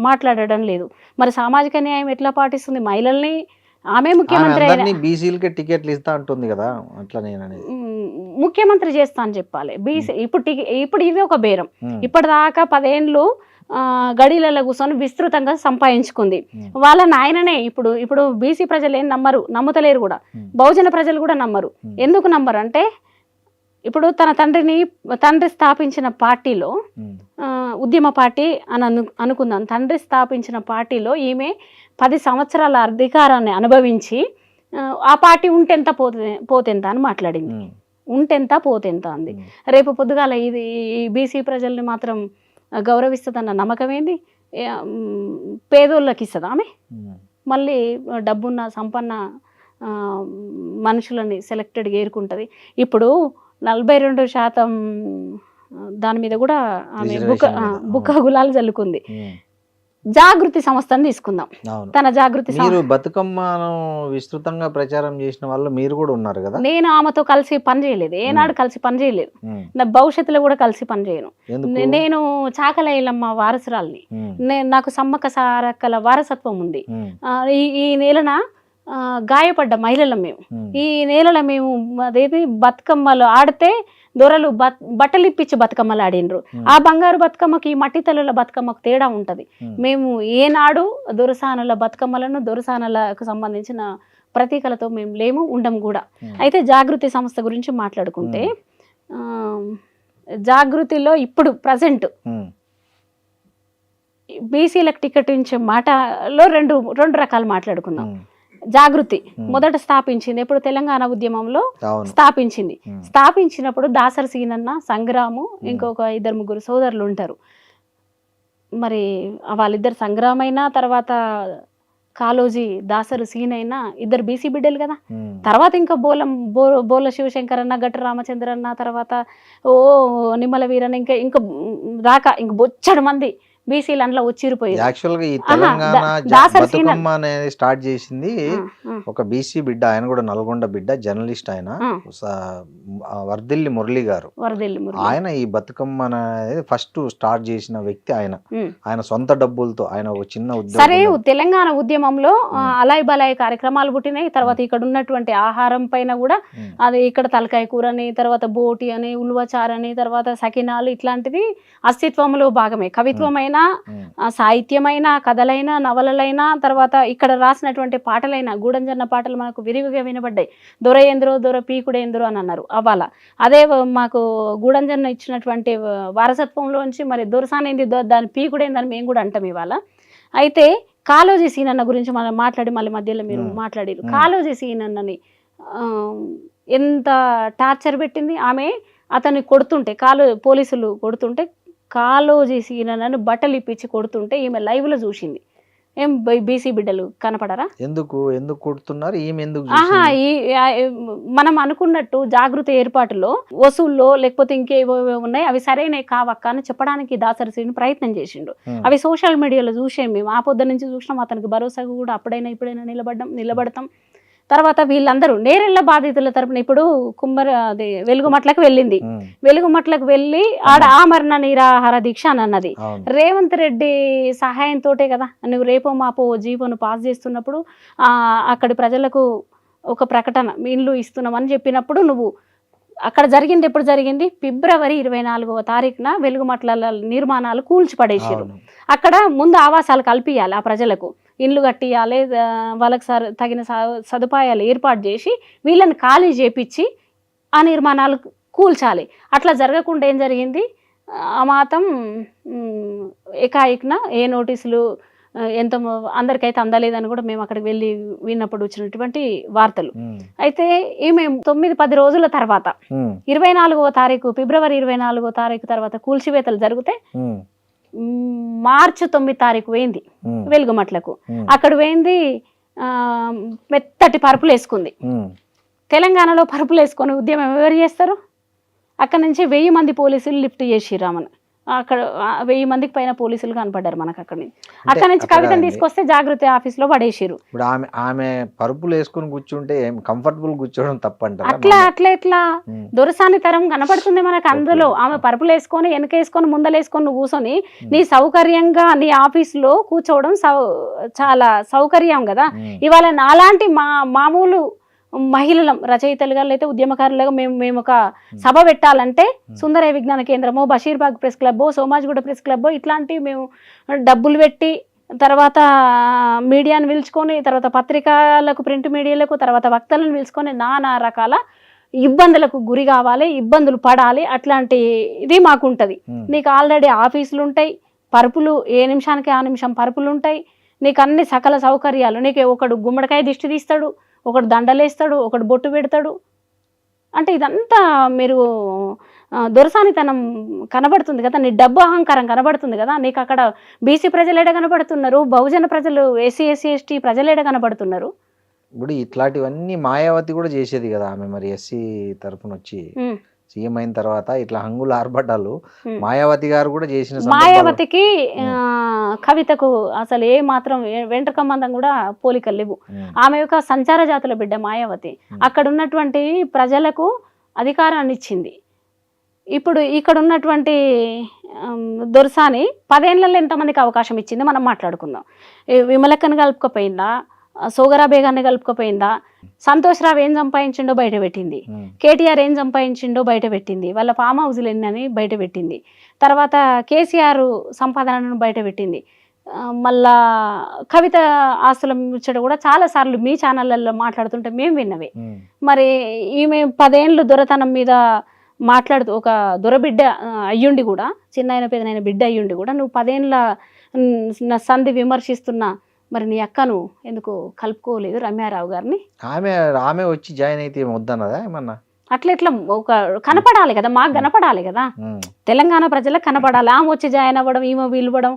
Speaker 3: మాట్లాడడం లేదు. మరి సామాజిక న్యాయం ఎట్లా పాటిస్తుంది? మహిళల్ని ఆమె ముఖ్యమంత్రి
Speaker 2: బీసీలకి టికెట్లు ఇస్తా అంటుంది కదా, అట్లా నేను అనేది
Speaker 3: ముఖ్యమంత్రి చేస్తా అని చెప్పాలి. బీసీ ఇప్పుడు ఇది ఒక బేరం. ఇప్పటిదాకా 10 ఏళ్ళు గడిలలో కూర్చొని విస్తృతంగా సంపాదించుకుంది. వాళ్ళ నాయననే ఇప్పుడు బీసీ ప్రజలు ఏం నమ్ముతలేరు కూడా, బహుజన ప్రజలు కూడా నమ్మరు. ఎందుకు నమ్మరు అంటే ఇప్పుడు తన తండ్రి స్థాపించిన పార్టీలో ఉద్యమ పార్టీ అని అనుకుందాం. తండ్రి స్థాపించిన పార్టీలో ఈమె 10 సంవత్సరాల అధికారాన్ని అనుభవించి ఆ పార్టీ ఉంటెంత పోతెంత అని మాట్లాడింది. ఉంటెంత పోతెంత అంది. రేపు పొద్దుగాల ఇది బీసీ ప్రజల్ని మాత్రం గౌరవిస్తుందన్న నమ్మకం ఏంది? పేదోళ్ళకి ఇస్తుందా ఆమె? మళ్ళీ డబ్బున్న సంపన్న మనుషులని సెలెక్టెడ్గా ఏరుకుంటుంది. ఇప్పుడు 42% దాని మీద కూడా ఆమె బుక్క గులాలు చల్లుకుంది. జాగృతి సంస్థను తీసుకుందాం. తన జాగృతి
Speaker 2: బతుకమ్మను విస్తృతంగా ప్రచారం చేసిన వాళ్ళు మీరు కూడా ఉన్నారు కదా.
Speaker 3: నేను ఆమెతో కలిసి పని చేయలేదు, ఏనాడు కలిసి పని చేయలేదు, నా భవిష్యత్తులో కూడా కలిసి పని చేయను. నేను చాకలైలమ్మ వారసురాల్ని, నాకు సమ్మక్క సారక్కల వారసత్వం ఉంది. ఈ నేలన గాయపడ్డ మహిళల ఈ నేలలో మేము అదేది బతుకమ్మలు ఆడితే దొరలు బట్టలు ఇప్పించి బతుకమ్మలు ఆడినరు. ఆ బంగారు బతుకమ్మకి ఈ మట్టి తల్లుల బతుకమ్మకు తేడా ఉంటది. మేము ఏనాడు దొరసానుల బతుకమ్మలను దొరసానులకు సంబంధించిన ప్రతీకలతో మేము లేము, ఉండం కూడా. అయితే జాగృతి సంస్థ గురించి మాట్లాడుకుంటే జాగృతిలో ఇప్పుడు ప్రజెంట్ బీసీలకు టికెట్ ఇచ్చే మాటలో రెండు రకాలు మాట్లాడుకుందాం. జాగృతి మొదట స్థాపించింది ఎప్పుడు? తెలంగాణ ఉద్యమంలో స్థాపించినప్పుడు దాసరి సీనన్న, సంగ్రాము, ఇంకొక 2-3 సోదరులు ఉంటారు. మరి వాళ్ళిద్దరు సంగ్రామైనా తర్వాత కాలోజీ దాసరు సీనైనా ఇద్దరు బీసీ బిడ్డలు కదా. తర్వాత ఇంకా బోల శివశంకర్ అన్న, గట్టు రామచంద్ర అన్న, తర్వాత నిమ్మల వీరన్న, ఇంకా దాకా ఇంక బొచ్చడు మంది బీసీలు అందులో వచ్చిరిపోయారు.
Speaker 2: యాక్చువల్గా ఈ తెలంగాణ బతుకమ్మ అనేది స్టార్ట్ చేసింది ఒక బీసీ బిడ్డ, ఆయన కూడా నల్గొండ బిడ్డ, జర్నలిస్ట్. ఆయన వర్దిల్లి మురళి గారు. ఆయన ఈ బతుకమ్మ అనేది ఫస్ట్ స్టార్ట్ చేసిన వ్యక్తి ఆయన సొంత డబ్బులతో. ఆయన ఒక చిన్న ఉద్యమం.
Speaker 3: సరే, తెలంగాణ ఉద్యమంలో అలాయ్ బలాయ్ కార్యక్రమాలు పుట్టినాయి. తర్వాత ఇక్కడ ఉన్నటువంటి ఆహారం పైన కూడా అది ఇక్కడ తలకాయ కూర అని, తర్వాత బోటి అని, ఉల్వచార్ అని, తర్వాత సకినాలు, ఇట్లాంటిది అస్తిత్వంలో భాగమే. కవిత్వమైన, సాహిత్యమైన, కథలైన, నవలలైన, తర్వాత ఇక్కడ రాసినటువంటి పాటలైన, గూడంజన్న పాటలు మనకు విరివిగా వినబడ్డాయి. దొర పీకుడేంద్రో అని అన్నారు అవ్వాల. అదే మాకు గూడంజన్న ఇచ్చినటువంటి వారసత్వంలోంచి మరి దొరసానేంది, దాని పీకుడేందని మేము కూడా అంటాం ఇవాళ. అయితే కాళోజీ సీనన్న గురించి మనం మాట్లాడి మళ్ళీ మధ్యలో మీరు మాట్లాడారు. కాళోజీ సీనన్నని ఎంత టార్చర్ పెట్టింది ఆమె. అతన్ని కొడుతుంటే పోలీసులు కొడుతుంటే కాళోజీ సీనన్నను బట్టలు ఇప్పించి కొడుతుంటే ఈమె లైవ్లో చూసింది. ఏం బీసీ బిడ్డలు కనపడరా?
Speaker 2: ఎందుకు కొడుతున్నారు?
Speaker 3: మనం అనుకున్నట్టు జాగృతి ఏర్పాటులో వసూల్లో లేకపోతే ఇంకేవో ఉన్నాయి, అవి సరైనవి కావక్క అని చెప్పడానికి దాసరి శ్రీని ప్రయత్నం చేసిండు. అవి సోషల్ మీడియాలో చూసాం మేము. ఆ పొద్దు నుంచి చూసినాం. అతనికి భరోసాగా కూడా అప్పుడైనా ఇప్పుడైనా నిలబడతాం. తర్వాత వీళ్ళందరూ నేరెళ్ల బాధితుల తరపున ఇప్పుడు అది వెలుగుమట్లకు వెళ్ళింది. వెలుగుమట్లకు వెళ్ళి ఆడ ఆమరణ నిరాహార దీక్ష అని అన్నది. రేవంత్ రెడ్డి సహాయంతోటే కదా నువ్వు రేపో మాపో జీవోను పాస్ చేస్తున్నప్పుడు అక్కడి ప్రజలకు ఒక ప్రకటన మీ ఇల్లు ఇస్తున్నామని చెప్పినప్పుడు నువ్వు అక్కడ జరిగింది ఎప్పుడు జరిగింది? ఫిబ్రవరి 24వ తారీఖున వెలుగుమట్ల నిర్మాణాలు కూల్చిపడేసారు. అక్కడ ముందు ఆవాసాలు కల్పియాలి, ఆ ప్రజలకు ఇండ్లు కట్టియాలి, వాళ్ళకి తగిన సదుపాయాలు ఏర్పాటు చేసి వీళ్ళని ఖాళీ చేపించి ఆ నిర్మాణాలు కూల్చాలి. అట్లా జరగకుండా ఏం జరిగింది? మాత్రం ఏకాయికన ఏ నోటీసులు ఎంత అందరికైతే అందలేదని కూడా మేము అక్కడికి వెళ్ళి విన్నప్పుడు వచ్చినటువంటి వార్తలు. అయితే ఈమె 9-10 రోజుల తర్వాత 24వ తారీఖు ఫిబ్రవరి 24వ తారీఖు తర్వాత కూల్చివేతలు జరిగితే మార్చి 9 తారీఖు పోయింది వెలుగుమట్లకు. అక్కడ పోయింది మెత్తటి పరుపులు వేసుకుంది. తెలంగాణలో పరుపులు వేసుకొని ఉద్యమం ఎవరు చేస్తారు? అక్కడ నుంచి 1000 మంది పోలీసులు లిఫ్ట్ చేసిర్రు ఆమెను. అక్కడ 1000 మందికి పైన పోలీసులు కనపడ్డారు మనకు. అక్కడ నుంచి కవితను తీసుకొస్తే జాగృతి ఆఫీస్ లో పడేసిరు.
Speaker 2: ఇప్పుడు ఆమె పరుపులు వేసుకుని కూర్చుంటే కంఫర్టబుల్ కూర్చోవడం తప్పంట.
Speaker 3: అట్లా దొరసాని తరం కనపడుతుంది మనకు. అందులో ఆమె పరుపులు వేసుకొని వెనకేసుకొని ముందలేసుకొని నువ్వు కూర్చొని నీ సౌకర్యంగా నీ ఆఫీస్ లో కూర్చోవడం చాలా సౌకర్యం కదా. ఇవాళ నాలాంటి మామూలు మహిళలం రచయితలుగా అయితే ఉద్యమకారులుగా మేము ఒక సభ పెట్టాలంటే సుందరయ్య విజ్ఞాన కేంద్రమో, బషీర్బాగ్ ప్రెస్ క్లబ్బో, సోమాజిగూడ ప్రెస్ క్లబ్బో ఇట్లాంటివి మేము డబ్బులు పెట్టి తర్వాత మీడియాను పిలుచుకొని తర్వాత పత్రికలకు ప్రింట్ మీడియాలకు తర్వాత వక్తలను పిలుచుకొని నానా రకాల ఇబ్బందులకు గురి కావాలి, ఇబ్బందులు పడాలి. అట్లాంటి ఇది మాకుంటుంది. నీకు ఆల్రెడీ ఆఫీసులు ఉంటాయి, పరుపులు ఏ నిమిషానికి ఆ నిమిషం పరుపులు ఉంటాయి, నీకు అన్ని సకల సౌకర్యాలు. నీకు ఒకడు గుమ్మడికాయ దిష్టి తీస్తాడు, ఒకడు దండలేస్తాడు, ఒకడు బొట్టు పెడతాడు. అంటే ఇదంతా మీరు దొరసానితనం కనబడుతుంది కదా, నీ డబ్బు అహంకారం కనబడుతుంది కదా. నీకు అక్కడ బీసీ ప్రజలు ఎడ కనబడుతున్నారు, బహుజన ప్రజలు ఎస్సీ ఎస్టీ ఎడ కనబడుతున్నారు.
Speaker 2: ఇప్పుడు ఇట్లాంటివన్నీ మాయావతి కూడా చేసేది కదా ఆమె. మరి ఎస్సీ తరఫున వచ్చి సీఎం అయిన తర్వాత ఇట్లా హంగులు ఆర్భటాలు మాయావతి గారు కూడా చేసిన.
Speaker 3: మాయావతికి కవితకు అసలు ఏ మాత్రం వెంట్రకమ్మందం కూడా పోలికలు లేవు. ఆమె యొక్క సంచార జాతుల బిడ్డ మాయావతి. అక్కడ ఉన్నటువంటి ప్రజలకు అధికారాన్ని ఇచ్చింది. ఇప్పుడు ఇక్కడ ఉన్నటువంటి దొరసాని 10 ఏళ్లలో ఎంతమందికి అవకాశం ఇచ్చింది మనం మాట్లాడుకుందాం. విమలక్కను కలుపుకపోయిందా, సోగరా బేగాన్ని కలుపుకపోయిందా, సంతోష్ రావు ఏం సంపాదించిండో బయట పెట్టింది, కేటీఆర్ ఏం సంపాదించిండో బయట పెట్టింది, వాళ్ళ ఫామ్ హౌస్లు ఎన్నని బయట పెట్టింది, తర్వాత కేసీఆర్ సంపాదనను బయట పెట్టింది. మళ్ళా కవిత ఆస్తుల ముచ్చట కూడా చాలా సార్లు మీ ఛానళ్ళల్లో మాట్లాడుతుంటే మేము విన్నవే. మరి ఈమె 10 ఏళ్ళు దొరతనం మీద మాట్లాడుతూ ఒక దొరబిడ్డ అయ్యుండి కూడా, చిన్న పెదనైన బిడ్డ అయ్యుండి కూడా నువ్వు 10 ఏళ్ళ సంధి విమర్శిస్తున్నా మరి నీ అక్కను ఎందుకు కలుపుకోలేదు రమ్యారావు గారిని?
Speaker 2: ఆమె వచ్చి జాయిన్ అయితే వద్దన్నదా ఏమన్నా?
Speaker 3: అట్లా ఒక కనపడాలి కదా, మాకు కనపడాలి కదా, తెలంగాణ ప్రజలకు కనపడాలి. ఆమె వచ్చి జాయిన్ అవ్వడం, ఈమె పిలవడం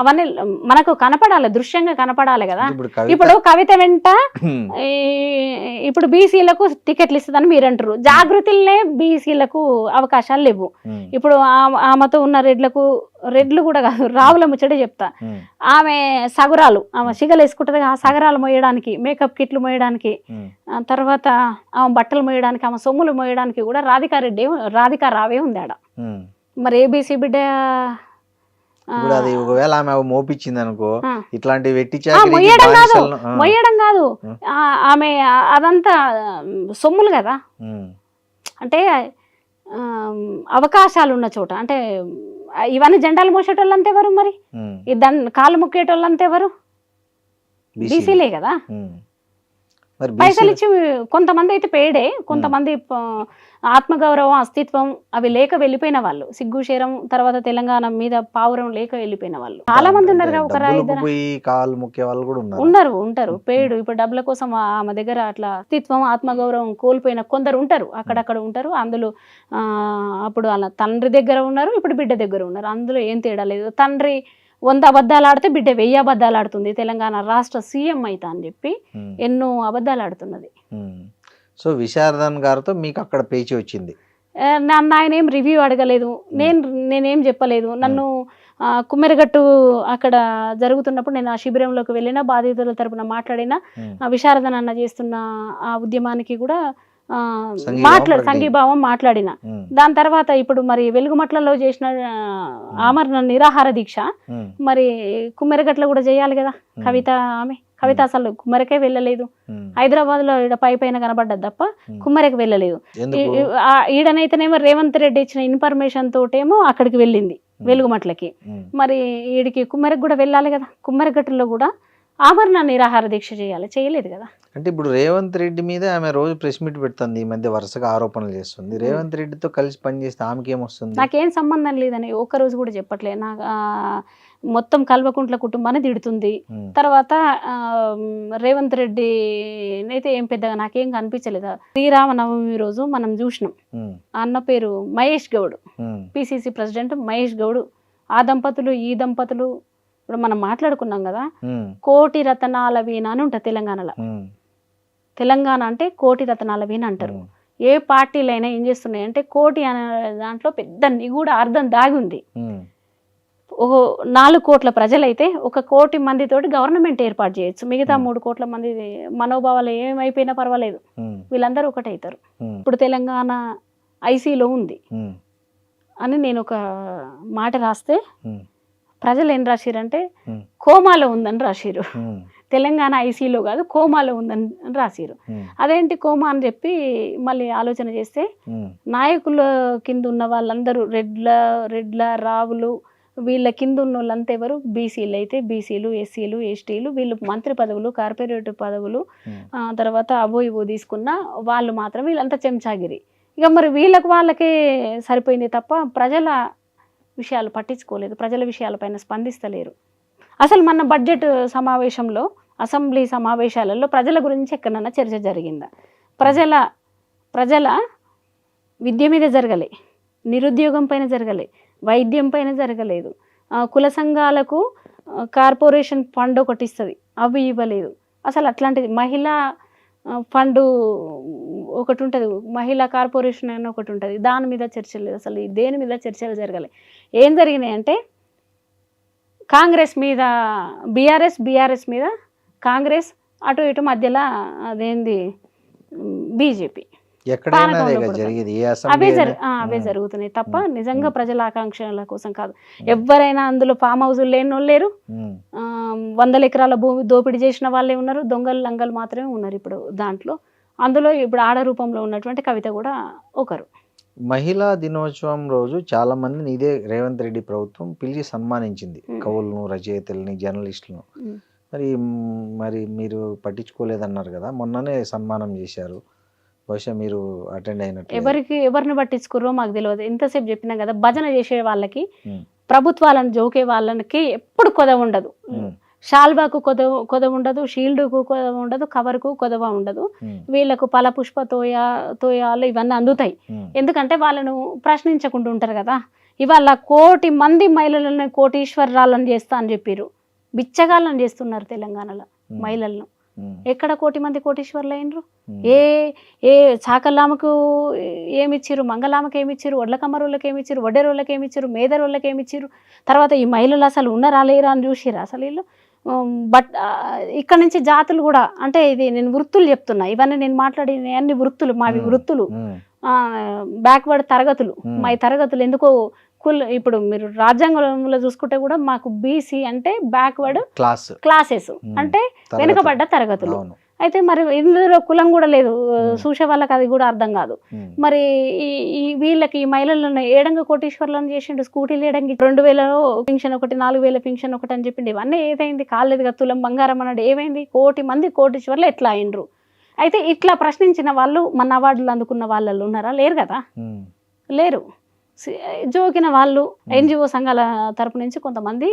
Speaker 3: అవన్నీ మనకు కనపడాలి, దృశ్యంగా కనపడాలి కదా. ఇప్పుడు కవిత వెంట ఇప్పుడు బీసీలకు టికెట్లు ఇస్తుందని మీరు అంటారు, జాగృతిలోనే బీసీలకు అవకాశాలు లేవు. ఇప్పుడు ఆమెతో ఉన్న రెడ్లు కూడా కాదు, రావుల ముచ్చటే చెప్తా. ఆమె సగురాలు, ఆమె సిగలు వేసుకుంటుంది, ఆ సగరాలు మోయడానికి, మేకప్ కిట్లు మోయడానికి, తర్వాత ఆమె బట్టలు మోయడానికి, ఆమె సొమ్ములు మోయడానికి కూడా రాధికా రావే ఉంది ఆడ. మరి ఏబీసీ బిడ్డ
Speaker 2: ఒకవేళ ఆమె మోపించింది అనుకో, ఇట్లాంటి
Speaker 3: మొయ్యడం కాదు, ఆమె అదంతా సొమ్ములు కదా. అంటే అవకాశాలు ఉన్న చోట, అంటే ఇవన్నీ జెండాలు మోసేటోళ్ళు అంతే ఎవరు, మరి కాళ్ళు ముక్కేటోళ్ళు అంతే ఎవరు? బీసీలే కదా. పైసలు ఇచ్చి కొంతమంది అయితే పేడే, కొంతమంది ఆత్మగౌరవం అస్తిత్వం అవి లేక వెళ్ళిపోయిన వాళ్ళు, సిగ్గుశేరం తర్వాత తెలంగాణ మీద పావురం లేక వెళ్ళిపోయిన వాళ్ళు చాలా మంది ఉన్నారు. ఉంటారు పేడు. ఇప్పుడు డబ్బుల కోసం ఆమె దగ్గర అట్లా అస్తిత్వం ఆత్మగౌరవం కోల్పోయిన కొందరు ఉంటారు, అక్కడక్కడ ఉంటారు. అందులో అప్పుడు వాళ్ళ తండ్రి దగ్గర ఉన్నారు, ఇప్పుడు బిడ్డ దగ్గర ఉన్నారు. అందులో ఏం తేడా లేదు. తండ్రి 100 అబద్ధాలు ఆడితే బిడ్డ 1000 అబద్ధాలు ఆడుతుంది. తెలంగాణ రాష్ట్ర సీఎం అయితా అని చెప్పి ఎన్నో అబద్ధాలు ఆడుతున్నది.
Speaker 2: సో విశారదన్ గారితో మీకు అక్కడ పేచి వచ్చింది.
Speaker 3: నన్ను ఆయన ఏం రివ్యూ అడగలేదు, నేనేం చెప్పలేదు. నన్ను కుమ్మెరగట్టు అక్కడ జరుగుతున్నప్పుడు నేను ఆ శిబిరంలోకి వెళ్ళిన బాధితుల తరపున మాట్లాడిన విశారదన్ అన్న చేస్తున్న ఆ ఉద్యమానికి కూడా సంఘీభావం మాట్లాడిన. దాని తర్వాత ఇప్పుడు మరి వెలుగుమట్లలో చేసిన ఆమరణ నిరాహార దీక్ష మరి కుమ్మెరగట్ల కూడా చేయాలి కదా. కవిత అసలు కుమ్మరికే వెళ్ళలేదు. హైదరాబాద్ లో ఈడ పైన కనబడ్డది తప్ప కుమ్మరికి వెళ్ళలేదు. ఈడనైతేనేమో రేవంత్ రెడ్డి ఇచ్చిన ఇన్ఫర్మేషన్ తోటేమో అక్కడికి వెళ్ళింది వెలుగుమట్లకి. మరి ఈడికి కుమ్మరికి కూడా వెళ్ళాలి కదా. కుమ్మరిగట్టులో కూడా ఆమరణ నిరాహార దీక్ష చేయలేదు కదా.
Speaker 2: అంటే ఇప్పుడు రేవంత్ రెడ్డి మీద ఆమె రోజు ప్రెస్ మీట్ పెడుతుంది, ఈ మధ్య వరుసగా ఆరోపణలు చేస్తుంది. రేవంత్ రెడ్డితో కలిసి పనిచేస్తే ఆమెకి ఏమొస్తుంది?
Speaker 3: నాకేం సంబంధం లేదని ఒక్క రోజు కూడా చెప్పట్లేదు. నాకు మొత్తం కల్వకుంట్ల కుటుంబాన్ని తిడుతుంది. తర్వాత రేవంత్ రెడ్డి అయితే ఏం పెద్దగా నాకేం కనిపించలేదు. శ్రీరామనవమి రోజు మనం చూసినాం, అన్న పేరు మహేష్ గౌడ్, పిసిసి ప్రెసిడెంట్ మహేష్ గౌడ్. ఆ దంపతులు ఈ దంపతులు ఇప్పుడు మనం మాట్లాడుకున్నాం కదా, కోటి రతనాల వీణ అని ఉంటుంది తెలంగాణలో. తెలంగాణ అంటే కోటి రతనాల వీణ అంటారు. ఏ పార్టీలైనా ఏం చేస్తున్నాయి అంటే కోటి అనే దాంట్లో పెద్ద నిగూఢ అర్థం దాగి ఉంది. 4 కోట్ల ప్రజలైతే 1 కోటి మందితోటి గవర్నమెంట్ ఏర్పాటు చేయొచ్చు. మిగతా 3 కోట్ల మంది మనోభావాలు ఏమైపోయినా పర్వాలేదు, వీళ్ళందరూ ఒకటవుతారు. ఇప్పుడు తెలంగాణ ఐసీలో ఉంది అని నేను ఒక మాట రాస్తే ప్రజలు ఏం రాసిరంటే కోమాలో ఉందని రాసిరు. తెలంగాణ ఐసీలో కాదు కోమాలో ఉందని రాసిరు. అదేంటి కోమా అని చెప్పి మళ్ళీ ఆలోచన చేస్తే నాయకుల కింద ఉన్న వాళ్ళందరూ రెడ్ల రావులు వీళ్ళ కింద ఉన్న వాళ్ళంతా ఎవరు? బీసీలు. అయితే బీసీలు, ఎస్సీలు, ఎస్టీలు, వీళ్ళు మంత్రి పదవులు, కార్పొరేటర్ పదవులు, తర్వాత అవో ఇవో తీసుకున్న వాళ్ళు మాత్రం వీళ్ళంతా చెంచాగిరి. ఇక మరి వాళ్ళకే సరిపోయింది తప్ప ప్రజల విషయాలు పట్టించుకోలేదు, ప్రజల విషయాలపైన స్పందిస్తలేరు. అసలు మన బడ్జెట్ సమావేశంలో, అసెంబ్లీ సమావేశాలలో ప్రజల గురించి ఎక్కడన్నా చర్చ జరిగిందా? ప్రజల విద్య మీద జరగలే, నిరుద్యోగం పైన జరగలే, వైద్యం పైన జరగలేదు, కుల సంఘాలకు కార్పొరేషన్ ఫండ్ ఒకటి ఇస్తుంది, అవి ఇవ్వలేదు. అసలు అట్లాంటిది మహిళా ఫండ్ ఒకటి ఉంటుంది, మహిళా కార్పొరేషన్ అని ఒకటి ఉంటుంది, దాని మీద చర్చలు లేదు. అసలు దేని మీద చర్చలు జరగలే. ఏం జరిగినాయి అంటే కాంగ్రెస్ మీద బీఆర్ఎస్ మీద కాంగ్రెస్, అటు ఇటు మధ్యలో అదేంది బీజేపీ, అవే జరుగుతున్నాయి తప్ప నిజంగా ప్రజల ఆకాంక్షల కోసం కాదు. ఎవరైనా అందులో ఫామ్ హౌజులు లేని వాళ్ళు లేరు, 100 ఎకరాల భూమి దోపిడీ చేసిన వాళ్ళే ఉన్నారు, దొంగలు లంగలు మాత్రమే ఉన్నారు ఇప్పుడు దాంట్లో. అందులో ఇప్పుడు ఆడ రూపంలో ఉన్నటువంటి కవిత కూడా ఒకరు.
Speaker 2: మహిళా దినోత్సవం రోజు చాలా మందిని ఇదే రేవంత్ రెడ్డి ప్రభుత్వం పిలిచి సన్మానించింది, కవులను, రచయితల్ని, జర్నలిస్టులను. మరి మీరు పట్టించుకోలేదన్నారు కదా, మొన్ననే సన్మానం చేశారు, బహుశా మీరు అటెండ్ అయినట్టు.
Speaker 3: ఎవరిని పట్టించుకోరో మాకు తెలియదు. ఎంతసేపు చెప్పినా కదా, భజన చేసే వాళ్ళకి, ప్రభుత్వాలను జోకే వాళ్ళకి ఎప్పుడు కొదవ ఉండదు. షాల్బాకు కొదవ ఉండదు, షీల్డ్కు కొదవ ఉండదు, కవర్కు కొదవ ఉండదు. వీళ్ళకు పల పుష్ప తోయాలు ఇవన్నీ అందుతాయి. ఎందుకంటే వాళ్ళను ప్రశ్నించకుండా ఉంటారు కదా. ఇవాళ 1 కోటి మంది మహిళలను కోటీశ్వరరాలను చేస్తా అని చెప్పారు. బిచ్చగాళ్ళని చేస్తున్నారు తెలంగాణలో మహిళలను. ఎక్కడ 1 కోటి మంది కోటీశ్వర్లు అయినరు? ఏ చాకల్లామకు ఏమిచ్చిరు, మంగళామకు ఏమిచ్చిరు, వడ్ల కమ్మరోళ్ళకి ఏమిచ్చిరు, వడ్డెరోళ్ళకి ఏమిచ్చిరు, మేదరోళ్ళకి ఏమిచ్చిరు? తర్వాత ఈ మహిళలు అసలు ఉన్నారా లేరా అని చూసిరా అసలు వీళ్ళు? ఇక్కడ నుంచి జాతులు కూడా, అంటే ఇది నేను వృత్తులు చెప్తున్నా, ఇవన్నీ నేను మాట్లాడిన అన్ని వృత్తులు, మావి వృత్తులు, బ్యాక్వర్డ్ తరగతులు. మా తరగతులు ఎందుకో ఇప్పుడు మీరు రాజ్యాంగంలో చూసుకుంటే కూడా మాకు బీసీ అంటే బ్యాక్వర్డ్ క్లాసెస్, అంటే వెనుకబడ్డ తరగతులు. అయితే మరి ఇందులో కులం కూడా లేదు, చూసే వాళ్ళకి అది కూడా అర్థం కాదు. మరి వీళ్ళకి ఈ మహిళలను ఏడంగా కోటీశ్వర్లను చేసిండు. స్కూటీలు ఏడంగి 2000 పింఛన్ ఒకటి, 4000 పింఛన్ ఒకటి అని చెప్పిండు. ఇవన్నీ ఏదైంది? కాలేదు కదా, తులం బంగారం అన్నాడు, ఏమైంది? 1 కోటి మంది కోటీశ్వర్లు ఎట్లా అయినరు? అయితే ఇట్లా ప్రశ్నించిన వాళ్ళు మన అవార్డులు అందుకున్న వాళ్ళు ఉన్నారా? లేరు కదా, లేరు. జోకిన వాళ్ళు ఎన్జిఓ సంఘాల తరపు నుంచి కొంతమంది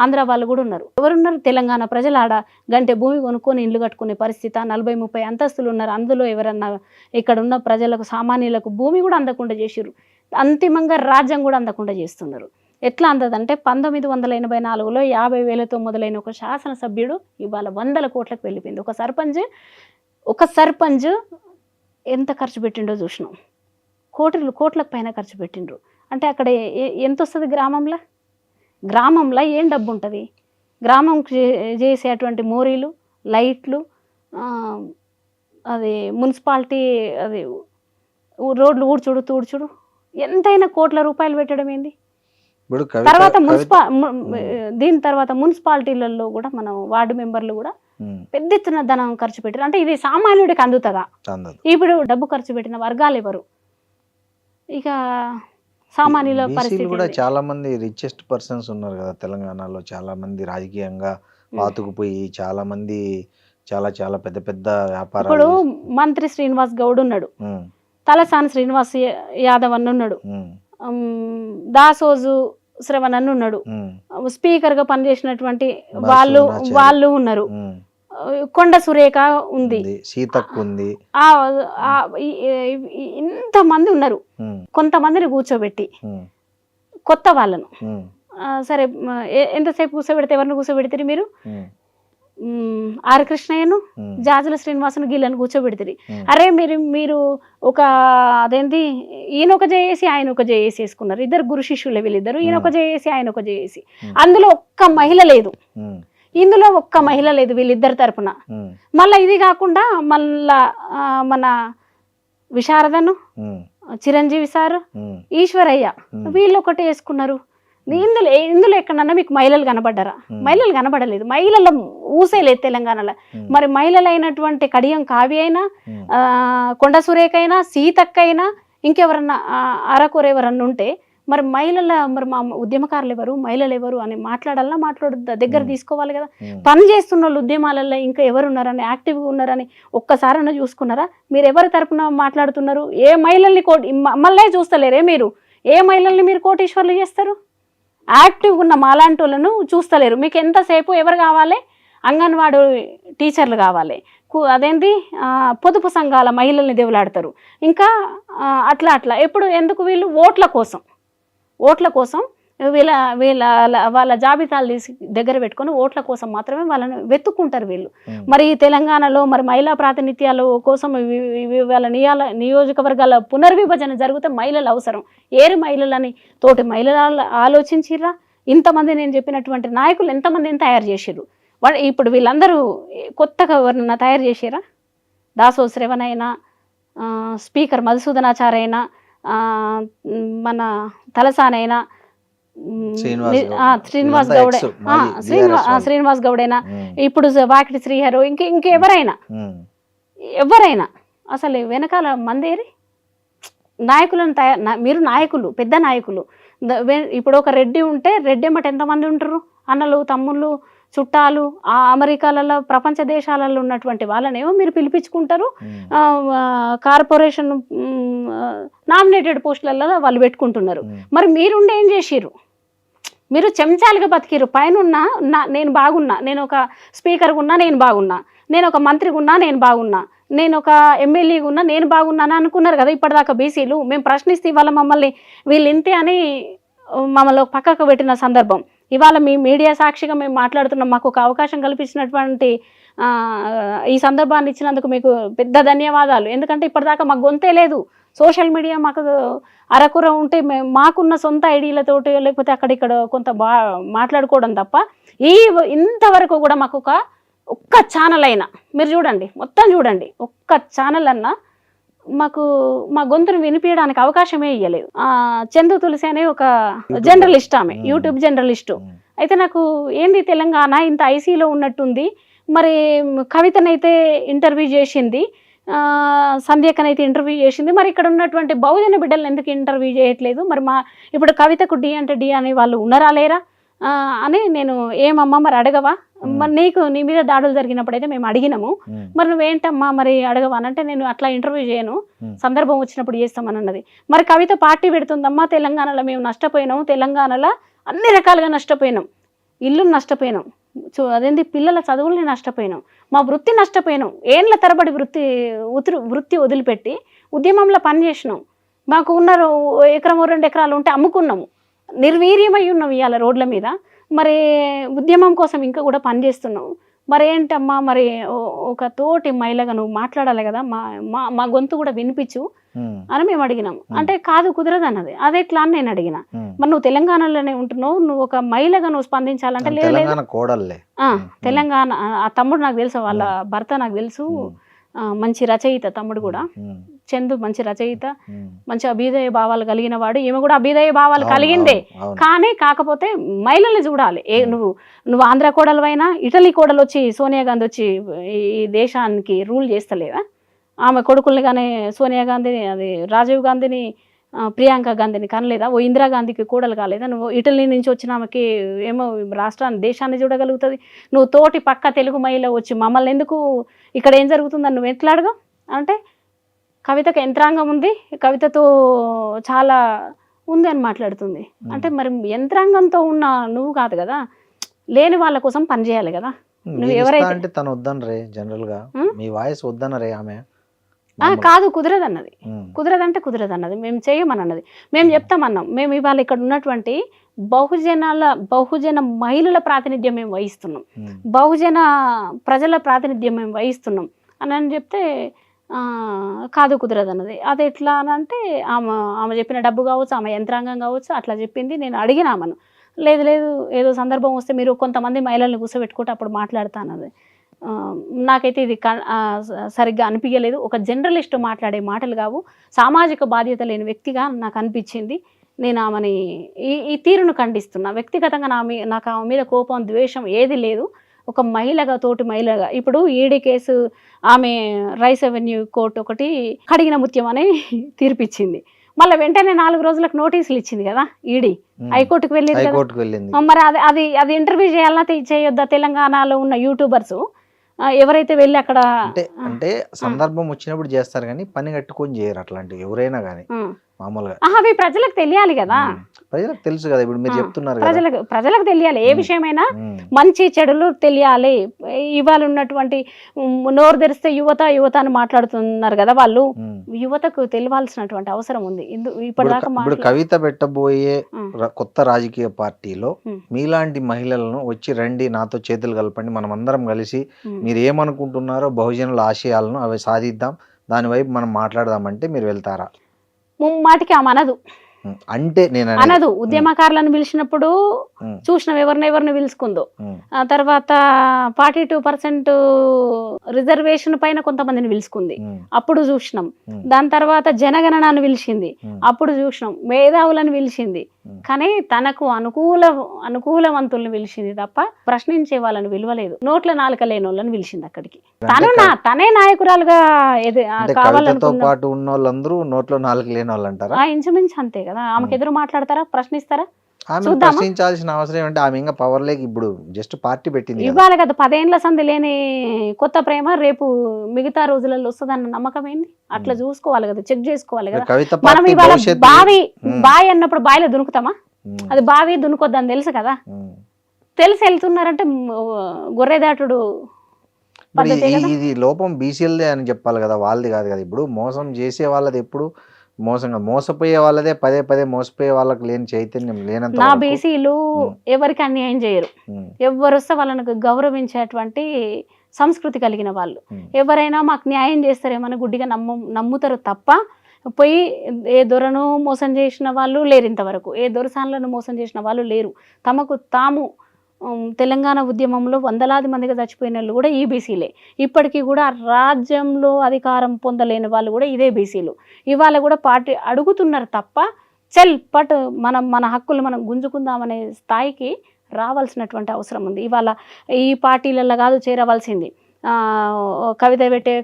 Speaker 3: ఆంధ్ర వాళ్ళు కూడా ఉన్నారు. ఎవరున్నారు? తెలంగాణ ప్రజలు ఆడ గంటె భూమి కొనుక్కొని ఇల్లు కట్టుకునే పరిస్థితి, 40-30 అంతస్తులు ఉన్నారు. అందులో ఎవరన్నా ఇక్కడ ఉన్న ప్రజలకు, సామాన్యులకు భూమి కూడా అందకుండా చేసిర్రు. అంతిమంగా రాజ్యం కూడా అందకుండా చేస్తున్నారు. ఎట్లా అందదంటే 1984లో 50,000తో మొదలైన ఒక శాసనసభ్యుడు ఇవాళ 100 కోట్లకు వెళ్ళిపోయింది. ఒక సర్పంచ్ ఎంత ఖర్చు పెట్టిండో చూసినాం. కోట్లకు పైన ఖర్చు పెట్టిండ్రు. అంటే అక్కడ ఎంత వస్తుంది గ్రామంలో? గ్రామంలో ఏం డబ్బు ఉంటుంది? గ్రామం చేసేటువంటి మోరీలు, లైట్లు, అది మున్సిపాలిటీ, అది రోడ్లు ఊడ్చుడు తూడ్చుడు, ఎంతైనా కోట్ల రూపాయలు పెట్టడం ఏంది?
Speaker 2: ఇప్పుడు
Speaker 3: తర్వాత దీని తర్వాత మున్సిపాలిటీలలో కూడా మనం వార్డు మెంబర్లు కూడా పెద్ద ఎత్తున ధనం ఖర్చు పెట్టారు. అంటే ఇది సామాన్యుడికి అందుతుందా? ఇప్పుడు డబ్బు ఖర్చు పెట్టిన వర్గాలు ఎవరు? ఇక సామాన్యుల పరిస్థితి
Speaker 2: కూడా చాలా మంది రిచెస్ట్ పర్సన్స్ ఉన్నారు కదా తెలంగాణలో. చాలా మంది రాజకీయంగా పాతుకుపోయి చాలా మంది చాలా చాలా పెద్ద పెద్ద వ్యాపారాలు.
Speaker 3: ఇప్పుడు మంత్రి శ్రీనివాస్ గౌడ్ ఉన్నాడు, తలసాని శ్రీనివాస్ యాదవ్ అన్న ఉన్నాడు, దాసోజు శ్రవణ్ అన్న ఉన్నాడు, స్పీకర్ గా పనిచేసినటువంటి వాళ్ళు ఉన్నారు, కొండ సురేఖ ఉంది,
Speaker 2: సీతక్క ఉంది,
Speaker 3: ఇంతమంది ఉన్నారు. కొంతమందిని కూర్చోబెట్టి కొత్త వాళ్ళను సరే ఎంతసేపు కూర్చోబెడితే ఎవరిని కూర్చోబెడితే మీరు ఆర్ కృష్ణయ్యను, జాజుల శ్రీనివాసును గీళ్ళను కూర్చోబెడితే అరే మీరు ఒక అదేంటి ఈయన ఒక జేఏసి ఆయన ఒక జేఏసి వేసుకున్నారు, ఇద్దరు గురు శిష్యులే వీళ్ళిద్దరు, ఈయన ఒక జేఏసి ఆయన ఒక జేఏసి, అందులో ఒక్క మహిళ లేదు, ఇందులో ఒక్క మహిళ లేదు వీళ్ళిద్దరి తరపున. మళ్ళా ఇది కాకుండా మళ్ళా మన విశారదను, చిరంజీవి సార్, ఈశ్వరయ్య వీళ్ళు ఒకటి వేసుకున్నారు. ఇందులో ఎక్కడన్నా మీకు మహిళలు కనబడ్డారా? మహిళలు కనబడలేదు, మహిళల ఊసే లేదు తెలంగాణలో. మరి మహిళలు అయినటువంటి కడియం కావ్య అయినా, కొండ సురేఖ అయినా, సీతక్క అయినా, ఇంకెవరన్నా అరకూర ఎవరన్నా ఉంటే మరి మరి మా ఉద్యమకారులు ఎవరు, మహిళలు ఎవరు అని మాట్లాడాలన్నా మాట్లాడద్దా? దగ్గర తీసుకోవాలి కదా. పని చేస్తున్న వాళ్ళు ఉద్యమాలలో ఇంకా ఎవరు ఉన్నారని, యాక్టివ్గా ఉన్నారని ఒక్కసారన్నా చూసుకున్నారా? మీరు ఎవరి తరపున మాట్లాడుతున్నారు? ఏ మహిళల్ని మళ్ళీ చూస్తలేరే మీరు? ఏ మహిళల్ని మీరు కోటీశ్వర్లు చేస్తారు? యాక్టివ్గా ఉన్న మాలాంటి వాళ్ళను చూస్తలేరు. మీకు ఎంతసేపు ఎవరు కావాలి? అంగన్వాడీ టీచర్లు కావాలి, అదేంటి పొదుపు సంఘాల మహిళల్ని దేవులాడతారు, ఇంకా అట్లా ఎప్పుడు ఎందుకు? వీళ్ళు ఓట్ల కోసం వాళ్ళ జాబితాలు తీసి దగ్గర పెట్టుకొని ఓట్ల కోసం మాత్రమే వాళ్ళని వెతుక్కుంటారు వీళ్ళు. మరి తెలంగాణలో మరి మహిళా ప్రాతినిధ్యాల కోసం వాళ్ళ నియోజకవర్గాల పునర్విభజన జరిగితే మహిళలు అవసరం. ఏరు మహిళలని తోటి మహిళలు ఆలోచించిర్రా? ఇంతమంది నేను చెప్పినటువంటి నాయకులు ఎంతమందిని తయారు చేసిర్రు? ఇప్పుడు వీళ్ళందరూ కొత్తగా ఎవరన్నా తయారు చేసిరా? దాసో శ్రవణ్ అయినా, స్పీకర్ మధుసూదనాచార్య అయినా, మన తలసానైనా, శ్రీనివాస్ గౌడైనా, ఇప్పుడు వాకిటి శ్రీహరు, ఇంకెవరైనా అసలు వెనకాల మందేరి నాయకులను మీరు నాయకులు, పెద్ద నాయకులు. ఇప్పుడు ఒక రెడ్డి ఉంటే రెడ్డి ఎమ్మట ఎంతమంది ఉంటారు? అన్నలు, తమ్ముళ్ళు, చుట్టాలు. ఆ అమెరికాలలో ప్రపంచ దేశాలలో ఉన్నటువంటి వాళ్ళనేమో మీరు పిలిపించుకుంటారు, కార్పొరేషన్ నామినేటెడ్ పోస్టులలో వాళ్ళు పెట్టుకుంటున్నారు. మరి మీరుండి ఏం చేసిర్రు? మీరు చెంచాలుగా బతికిరు. పైన నేను బాగున్నా, నేను ఒక స్పీకర్గా ఉన్నా నేను బాగున్నా, నేను ఒక మంత్రిగా ఉన్నా నేను బాగున్నా, నేను ఒక ఎమ్మెల్యేగా ఉన్నా నేను బాగున్నాను అనుకున్నారు కదా ఇప్పటిదాకా బీసీలు. మేము ప్రశ్నిస్తే ఇవాళ మమ్మల్ని వీళ్ళు ఇంతే అని మమ్మల్ని పక్కకు పెట్టిన సందర్భం. ఇవాళ మీ మీడియా సాక్షిగా మేము మాట్లాడుతున్నాం. మాకు ఒక అవకాశం కల్పించినటువంటి ఈ సందర్భాన్ని ఇచ్చినందుకు మీకు పెద్ద ధన్యవాదాలు. ఎందుకంటే ఇప్పటిదాకా మాకు గొంతే లేదు. సోషల్ మీడియా మాకు అరకుర ఉంటే మాకున్న సొంత ఐడియాలతోటి లేకపోతే అక్కడిక్కడ కొంత మాట్లాడుకోవడం తప్ప ఇంతవరకు కూడా మాకు ఒక్క ఛానల్ అయినా మీరు చూడండి, మొత్తం చూడండి, ఒక్క ఛానల్ అన్నా మాకు మా గొంతును వినిపించడానికి అవకాశమే ఇవ్వలేదు. చందు తులసి అనే ఒక జర్నలిస్ట్, ఆమె యూట్యూబ్ జర్నలిస్టు. అయితే నాకు ఏంది తెలంగాణ ఇంత ఐసీలో ఉన్నట్టుంది, మరి కవితనైతే ఇంటర్వ్యూ చేసింది, సంధ్యకనైతే ఇంటర్వ్యూ చేసింది, మరి ఇక్కడ ఉన్నటువంటి బహుజన బిడ్డలను ఎందుకు ఇంటర్వ్యూ చేయట్లేదు? మరి ఇప్పుడు కవితకు డి అంటే డి అనే వాళ్ళు ఉన్నారా లేరా అని నేను ఏమమ్మా మరి అడగవా? మరి నీ మీద దాడులు జరిగినప్పుడైతే మేము అడిగినాము, మరి నువ్వేంటమ్మా మరి అడగవా అంటే నేను అట్లా ఇంటర్వ్యూ చేయను, సందర్భం వచ్చినప్పుడు చేస్తామని అన్నది. మరి కవిత పార్టీ పెడుతుందమ్మా, తెలంగాణలో మేము నష్టపోయినాం, తెలంగాణలో అన్ని రకాలుగా నష్టపోయినాం, ఇల్లును నష్టపోయినాం, అదేంటి పిల్లల చదువుల్ని నష్టపోయినాం, మా వృత్తి నష్టపోయినాం, ఏండ్ల తరబడి వృత్తి వదిలిపెట్టి ఉద్యమంలో పనిచేసినాం, మాకు ఉన్న 1 ఎకరం 2 ఎకరాలు ఉంటే అమ్ముకున్నాము, నిర్వీర్యమై ఉన్నాం ఇవాళ రోడ్ల మీద, మరి ఉద్యమం కోసం ఇంకా కూడా పనిచేస్తున్నాం, మరి ఏంటమ్మా మరి ఒక తోటి మహిళగా నువ్వు మాట్లాడాలి కదా, మా మా మా గొంతు కూడా వినిపించు అని మేము అడిగినాం. అంటే కాదు కుదరదు అన్నది. అదే ఎట్లా అని నేను అడిగిన. మరి నువ్వు తెలంగాణలోనే ఉంటున్నావు, నువ్వు ఒక మహిళగా నువ్వు స్పందించాలంటే లేదు తెలంగాణ. ఆ తమ్ముడు నాకు తెలుసు, వాళ్ళ భర్త నాకు తెలుసు, మంచి రచయిత తమ్ముడు కూడా, చందు మంచి రచయిత, మంచి అభ్యుదయ భావాలు కలిగిన వాడు. ఈమె కూడా అభ్యుదయ భావాలు కలిగిందే, కానీ కాకపోతే మహిళల్ని చూడాలి. నువ్వు ఆంధ్ర కోడలువైనా ఇటలీ కోడలు వచ్చి సోనియా గాంధీ వచ్చి ఈ దేశానికి రూల్ చేస్తలేదా? ఆమె కొడుకుల్ని కానీ సోనియా గాంధీని, అది రాజీవ్ గాంధీని, ప్రియాంక గాంధీని కనలేదా? ఓ ఇందిరాగాంధీకి కూడలు కాలేదా? నువ్వు ఇటలీ నుంచి వచ్చిన ఆమెకి ఏమో రాష్ట్రాన్ని దేశాన్ని చూడగలుగుతుంది. నువ్వు తోటి పక్క తెలుగు మహిళ వచ్చి మమ్మల్ని ఎందుకు ఇక్కడ ఏం జరుగుతుందని నువ్వు ఎట్లా అడగవు? అంటే కవితకు యంత్రాంగం ఉంది, కవితతో చాలా ఉంది అని మాట్లాడుతుంది. అంటే మరి యంత్రాంగంతో ఉన్న నువ్వు కాదు కదా, లేని వాళ్ళ కోసం పనిచేయాలి కదా. నువ్వు ఎవరైతే
Speaker 2: అంటే తను వద్దనరే, జనరల్ గా మీ వాయిస్ వద్దనరే ఆమె.
Speaker 3: కాదు కుదరదన్నది, కుదరదంటే కుదరదన్నది, మేము చేయమన్నది, మేము చెప్తామన్నాం. మేము ఇవాళ ఇక్కడ ఉన్నటువంటి బహుజన మహిళల ప్రాతినిధ్యం మేము వహిస్తున్నాం, బహుజన ప్రజల ప్రాతినిధ్యం మేము వహిస్తున్నాం అని చెప్తే కాదు కుదరదన్నది. అది ఎట్లా అని అంటే ఆమె చెప్పిన డబ్బు కావచ్చు, ఆమె యంత్రాంగం కావచ్చు, అట్లా చెప్పింది. నేను అడిగిన ఆమెను, లేదు లేదు ఏదో సందర్భం వస్తే మీరు కొంతమంది మహిళల్ని కూర్చోబెట్టుకుంటే అప్పుడు మాట్లాడతానది. నాకైతే ఇది సరిగ్గా అనిపించలేదు. ఒక జర్నలిస్ట్ మాట్లాడే మాటలు కావు, సామాజిక బాధ్యత లేని వ్యక్తిగా నాకు అనిపించింది. నేను ఆమెని ఈ తీరును ఖండిస్తున్నా. వ్యక్తిగతంగా నాకు ఆమె మీద కోపం, ద్వేషం ఏది లేదు. ఒక మహిళగా, తోటి మహిళగా, ఇప్పుడు ఈడీ కేసు, ఆమె రైస్ అవెన్యూ కోర్టు ఒకటి కడిగిన ముత్యం అని తీర్పిచ్చింది. మళ్ళీ వెంటనే 4 రోజులకు నోటీసులు ఇచ్చింది కదా ఈడీ, హైకోర్టుకు వెళ్ళింది. మరి అది ఇంటర్వ్యూ చేయాలన్నా చేయొద్దా? తెలంగాణలో ఉన్న యూట్యూబర్స్ ఎవరైతే వెళ్ళి అక్కడ
Speaker 2: అంటే సందర్భం వచ్చినప్పుడు చేస్తారు కానీ పని కట్టుకొని చేయరు అట్లాంటివి ఎవరైనా కానీ. మామూలుగా
Speaker 3: అవి ప్రజలకు తెలియాలి కదా,
Speaker 2: ప్రజలకు తెలుసు కదా. ఇప్పుడు మీరు చెప్తున్నారు
Speaker 3: ప్రజలకు తెలియాలి, ఏ విషయమైనా మంచి చెడులు తెలియాలి. ఇవాళ ఉన్నటువంటి నోరు తెరిస్తే యువత అని మాట్లాడుతున్నారు కదా, వాళ్ళు యువతకు తెలియాల్సినటువంటి అవసరం ఉంది.
Speaker 2: ఇప్పుడు కవిత పెట్టబోయే కొత్త రాజకీయ పార్టీలో మీలాంటి మహిళలను వచ్చి రండి, నాతో చేతులు కలపండి, మనం అందరం కలిసి మీరు ఏమనుకుంటున్నారో బహుజనుల ఆశయాలను అవి సాధిద్దాం, దాని వైపు మనం మాట్లాడదామంటే మీరు వెళ్తారా?
Speaker 3: ముమ్మాటికి ఆమె అనదు.
Speaker 2: అంటే నేను
Speaker 3: అనదు. ఉద్యమకారులను పిలిచినప్పుడు చూసినాం ఎవరిని పిలుచుకుందో. ఆ తర్వాత 42% రిజర్వేషన్ పైన కొంతమందిని పిలుచుకుంది, అప్పుడు చూసినాం. దాని తర్వాత జనగణనాన్ని పిలిచింది, అప్పుడు చూసినాం. మేధావులను పిలిచింది, కానీ తనకు అనుకూలవంతుల్ని పిలిచింది తప్ప ప్రశ్నించే వాళ్ళని విలువలేదు. నోట్ల నాలుక లేని వాళ్ళని పిలిచింది అక్కడికి. తనే నాయకురాలుగా
Speaker 2: పాటు ఉన్న వాళ్ళందరూ నోట్లో నాలుక లేని వాళ్ళు అంటారా?
Speaker 3: ఇంచుమించు అంతే కదా. ఆమెకు ఎదురు మాట్లాడతారా, ప్రశ్నిస్తారా?
Speaker 2: ప్రశ్నించాల్సిన అవసరం ఏంటి? ఆమె ఇంకా పవర్ లేక ఇప్పుడు జస్ట్ పార్టీ పెట్టింది,
Speaker 3: ఇవ్వాలి కదా. 10 ఏళ్ల సంధి లేని కొత్త ప్రేమ రేపు మిగతా రోజులలో వస్తుందన్న నమ్మకం ఏంది? అట్లా చూసుకోవాలి కదా, చెక్ చేసుకోవాలి కదా. మనం ఇవాళ బావి అన్నప్పుడు బావిలో దునుకుతామా? అది బావి దునుకొద్దని తెలుసు కదా, తెలిసి వెళ్తున్నారంటే గొర్రెదాటుడు.
Speaker 2: ఇది లోపం బీసీలదే అని చెప్పాలి కదా, వాళ్ళది కాదు కదా. ఇప్పుడు మోసం చేసే వాళ్ళది ఎప్పుడు మోసపోయే వాళ్ళదే, పదే మోసపోయే వాళ్ళకి లేని చైతన్యం లేనంత.
Speaker 3: నా బీసీలు ఎవరికి అన్యాయం చేయరు, ఎవరు వస్తే వాళ్ళని గౌరవించేటువంటి సంస్కృతి కలిగిన వాళ్ళు. ఎవరైనా మాకు న్యాయం చేస్తారేమని గుడ్డిగా నమ్ముతారు తప్ప పోయి ఏ దొరను మోసం చేసిన వాళ్ళు లేరు ఇంతవరకు, ఏ దొరసాన్లను మోసం చేసిన వాళ్ళు లేరు. తమకు తాము తెలంగాణ ఉద్యమంలో వందలాది మందిగా చచ్చిపోయిన వాళ్ళు కూడా ఈ బీసీలే. ఇప్పటికీ కూడా రాజ్యంలో అధికారం పొందలేని వాళ్ళు కూడా ఇదే బీసీలు. ఇవాళ కూడా పార్టీ అడుగుతున్నారు తప్ప మన హక్కులు మనం గుంజుకుందామనే స్థాయికి రావాల్సినటువంటి అవసరం ఉంది. ఇవాళ ఈ పార్టీలలో కాదు చేరవలసింది, కవిత పెట్టే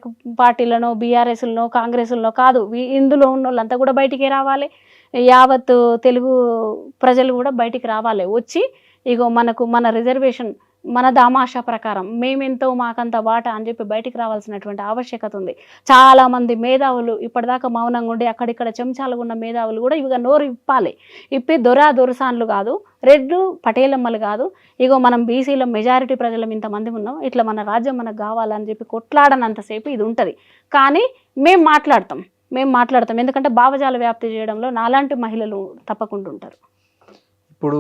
Speaker 3: పార్టీలను, బీఆర్ఎస్లను, కాంగ్రెస్లను కాదు, ఇందులో ఉన్న వాళ్ళంతా కూడా బయటికి రావాలి. యావత్ తెలుగు ప్రజలు కూడా బయటికి రావాలి. వచ్చి ఇగో మన రిజర్వేషన్, మన దామాషా ప్రకారం మేమెంతో మాకంత వాటా అని చెప్పి బయటికి రావాల్సినటువంటి ఆవశ్యకత ఉంది. చాలామంది మేధావులు ఇప్పటిదాకా మౌనంగా ఉండి అక్కడిక్కడ చెంచాలుగా ఉన్న మేధావులు కూడా ఇవిగా నోరు ఇప్పి దొరసాన్లు కాదు, రెడ్లు పటేలమ్మలు కాదు, ఇగో మనం బీసీలో మెజారిటీ ప్రజలం ఇంతమంది ఉన్నాం, ఇట్లా మన రాజ్యం మనకు కావాలని చెప్పి కొట్లాడనంతసేపు ఇది ఉంటుంది. కానీ మేము మాట్లాడతాం ఎందుకంటే భావజాల వ్యాప్తి చేయడంలో నాలాంటి మహిళలు తప్పకుండా ఉంటారు.
Speaker 2: ఇప్పుడు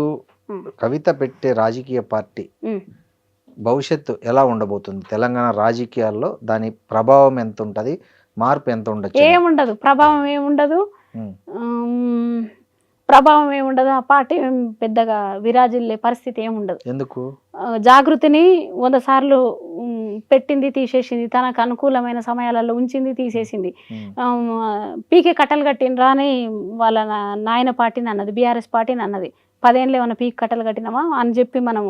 Speaker 2: కవిత పెట్టే రాజకీయ పార్టీ భవిష్యత్తు ఎలా ఉండబోతుంది తెలంగాణ రాజకీయాల్లో? దాని ప్రభావం ఎంత ఉంటుంది, మార్పు ఎంత ఉండొచ్చు?
Speaker 3: ఏముండదు, ప్రభావం ఏముండదు. ప్రభావం ఏముండదు. ఆ పార్టీ పెద్దగా విరాజిల్లే పరిస్థితి ఏముండదు.
Speaker 2: ఎందుకు?
Speaker 3: జాగృతిని 100 సార్లు పెట్టింది, తీసేసింది, తనకు అనుకూలమైన సమయాలలో ఉంచింది, తీసేసింది. పీకే కట్టలు కట్టినరా అని వాళ్ళ నాయన పార్టీని అన్నది, బీఆర్ఎస్ పార్టీని అన్నది. 10 ఏళ్ళు ఏమైనా పీక్ కట్టలు కట్టినామా అని చెప్పి మనం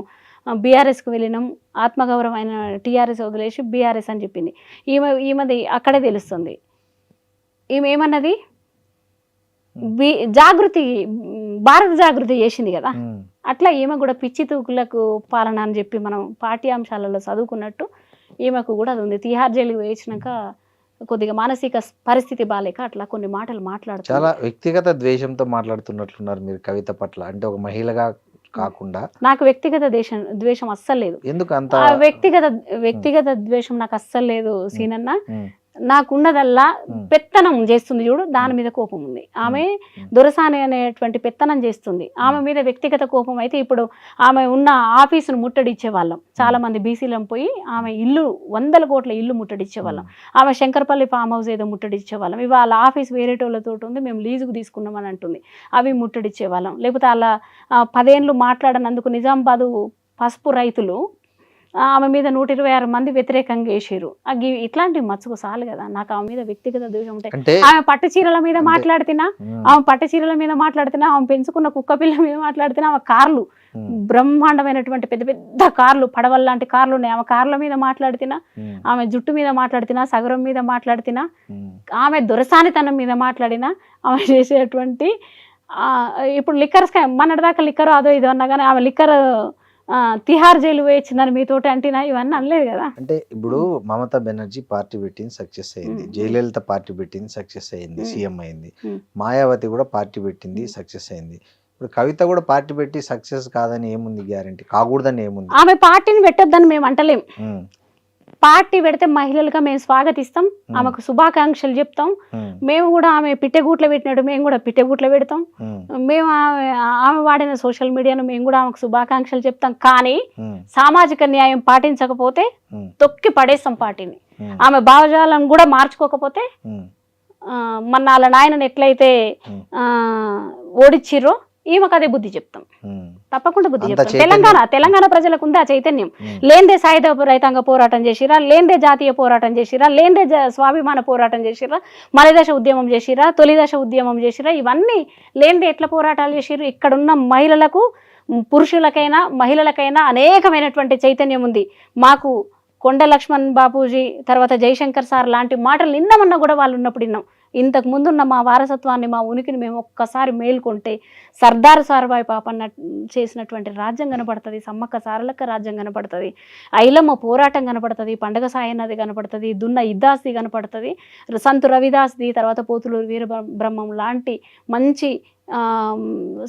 Speaker 3: బీఆర్ఎస్కి వెళ్ళినాం. ఆత్మగౌరవమైన టీఆర్ఎస్ వదిలేసి బీఆర్ఎస్ అని చెప్పింది. ఈమెది అక్కడే తెలుస్తుంది. ఈమె ఏమన్నది, జాగృతి భారత జాగృతి చేసింది కదా, అట్లా ఈమె కూడా పిచ్చి తూకులకు పాలన అని చెప్పి మనం పాఠ్యాంశాలలో చదువుకున్నట్టు ఈమెకు కూడా అది ఉంది. తిహార్ జైలుకి వేయించినాక కొద్దిగా మానసిక పరిస్థితి బాలేక అట్లా కొన్ని మాటలు మాట్లాడుతారు.
Speaker 2: చాలా వ్యక్తిగత ద్వేషంతో మాట్లాడుతున్నట్లున్నారు మీరు కవిత పట్ల, అంటే ఒక మహిళగా కాకుండా.
Speaker 3: నాకు వ్యక్తిగత ద్వేషం అస్సలు లేదు.
Speaker 2: ఎందుకు అంత
Speaker 3: వ్యక్తిగత ద్వేషం నాకు అస్సలు లేదు సీనన్న. నాకున్నదల్లా పెత్తనం చేస్తుంది చూడు, దాని మీద కోపం ఉంది. ఆమె దొరసాని అనేటువంటి పెత్తనం చేస్తుంది. ఆమె మీద వ్యక్తిగత కోపం అయితే ఇప్పుడు ఆమె ఉన్న ఆఫీసును ముట్టడిచ్చే వాళ్ళం చాలా మంది బీసీలం పోయి, ఆమె ఇల్లు 100 కోట్ల ఇల్లు ముట్టడిచ్చే వాళ్ళం. ఆమె శంకర్పల్లి ఫామ్ హౌస్ ఏదో ముట్టడిచ్చే వాళ్ళం. ఇవాళ ఆఫీస్ వేరేటోళ్ళతో ఉంది, మేము లీజుకు తీసుకున్నామని అంటుంది, అవి ముట్టడిచ్చే వాళ్ళం. లేకపోతే అలా 10 ఏళ్ళు మాట్లాడనందుకు నిజామాబాదు పసుపు రైతులు ఆమె మీద 126 మంది వ్యతిరేకంగా వేసారు. ఇట్లాంటి మచ్చుకు సాలు కదా. నాకు ఆమె మీద వ్యక్తిగత ద్వేషం ఉంటాయి. ఆమె పట్టు చీరల మీద మాట్లాడుతున్నా, ఆమె పెంచుకున్న కుక్క పిల్ల మీద మాట్లాడుతున్నా, ఆమె కార్లు బ్రహ్మాండమైనటువంటి పెద్ద పెద్ద కార్లు, పడవల్ లాంటి కార్లు ఉన్నాయి, ఆమె కార్ల మీద మాట్లాడుతున్నా, ఆమె జుట్టు మీద మాట్లాడుతున్నా, సగరం మీద మాట్లాడుతున్నా, ఆమె దొరసానితనం మీద మాట్లాడినా, ఆమె చేసేటువంటి ఇప్పుడు లిక్కర్ మొన్నటిదాకా లిక్కర్ అదో ఇదో అన్నా కానీ ఆమె లిక్కర్ తిహార్ జైలు వేయించిందని మీతోటి అంటేనా ఇవన్నీ అనలేదు కదా.
Speaker 2: అంటే ఇప్పుడు మమతా బెనర్జీ పార్టీ పెట్టింది, సక్సెస్ అయింది. జయలలిత పార్టీ పెట్టింది, సక్సెస్ అయింది, సీఎం అయింది. మాయావతి కూడా పార్టీ పెట్టింది, సక్సెస్ అయింది. ఇప్పుడు కవిత కూడా పార్టీ పెట్టి సక్సెస్ కాదని ఏముంది గ్యారంటీ? కాకూడదని ఏముంది?
Speaker 3: ఆమె పార్టీని పెట్టొద్దని మేము అంటలేం. పార్టీ పెడితే మహిళలుగా మేము స్వాగతిస్తాం, ఆమెకు శుభాకాంక్షలు చెప్తాం. మేము కూడా ఆమె పిట్టెగూట్లో పెట్టినట్టు మేము కూడా పిట్టెగూట్లో పెడతాం. మేము ఆమె వాడిన సోషల్ మీడియాను మేము కూడా ఆమెకు శుభాకాంక్షలు చెప్తాం. కానీ సామాజిక న్యాయం పాటించకపోతే తొక్కి పడేస్తాం పార్టీని. ఆమె భావజాలను కూడా మార్చుకోకపోతే మన వాళ్ళ నాయనని ఎట్లయితే ఓడిచ్చిర్రో ఈమెకు అదే బుద్ధి చెప్తాం, తప్పకుండా బుద్ధి చెప్తాం. తెలంగాణ ప్రజలకు ఉంది ఆ చైతన్యం. లేందే సాయుధ రైతాంగ పోరాటం చేసిరా, లేందే జాతీయ పోరాటం చేసిరా, లేందే స్వాభిమాన పోరాటం చేసిరా, మలిదశ ఉద్యమం చేసిరా, తొలిదశ ఉద్యమం చేసిరా, ఇవన్నీ లేందే ఎట్లా పోరాటాలు చేసిర్రు. ఇక్కడున్న మహిళలకు, పురుషులకైనా మహిళలకైనా అనేకమైనటువంటి చైతన్యం ఉంది. మాకు కొండ లక్ష్మణ్ బాపూజీ తర్వాత జయశంకర్ సార్ లాంటి మాటలు నిన్నమన్నా కూడా వాళ్ళు ఉన్నప్పుడు విన్నాం. ఇంతకు ముందున్న మా వారసత్వాన్ని, మా ఉనికిని మేము ఒక్కసారి మేల్కొంటే సర్దార్ సార్వాయి పాపన్న చేసినటువంటి రాజ్యం కనపడుతుంది, సమ్మక్క సారలక్క రాజ్యం కనపడుతుంది, ఐలమ్మ పోరాటం కనపడుతుంది, పండగ సాయన్నది కనపడుతుంది, దున్న ఇద్దాస్ది కనపడుతుంది, సంతు రవిదాస్ది, తర్వాత పోతులూరు వీరబ్రహ్మం లాంటి మంచి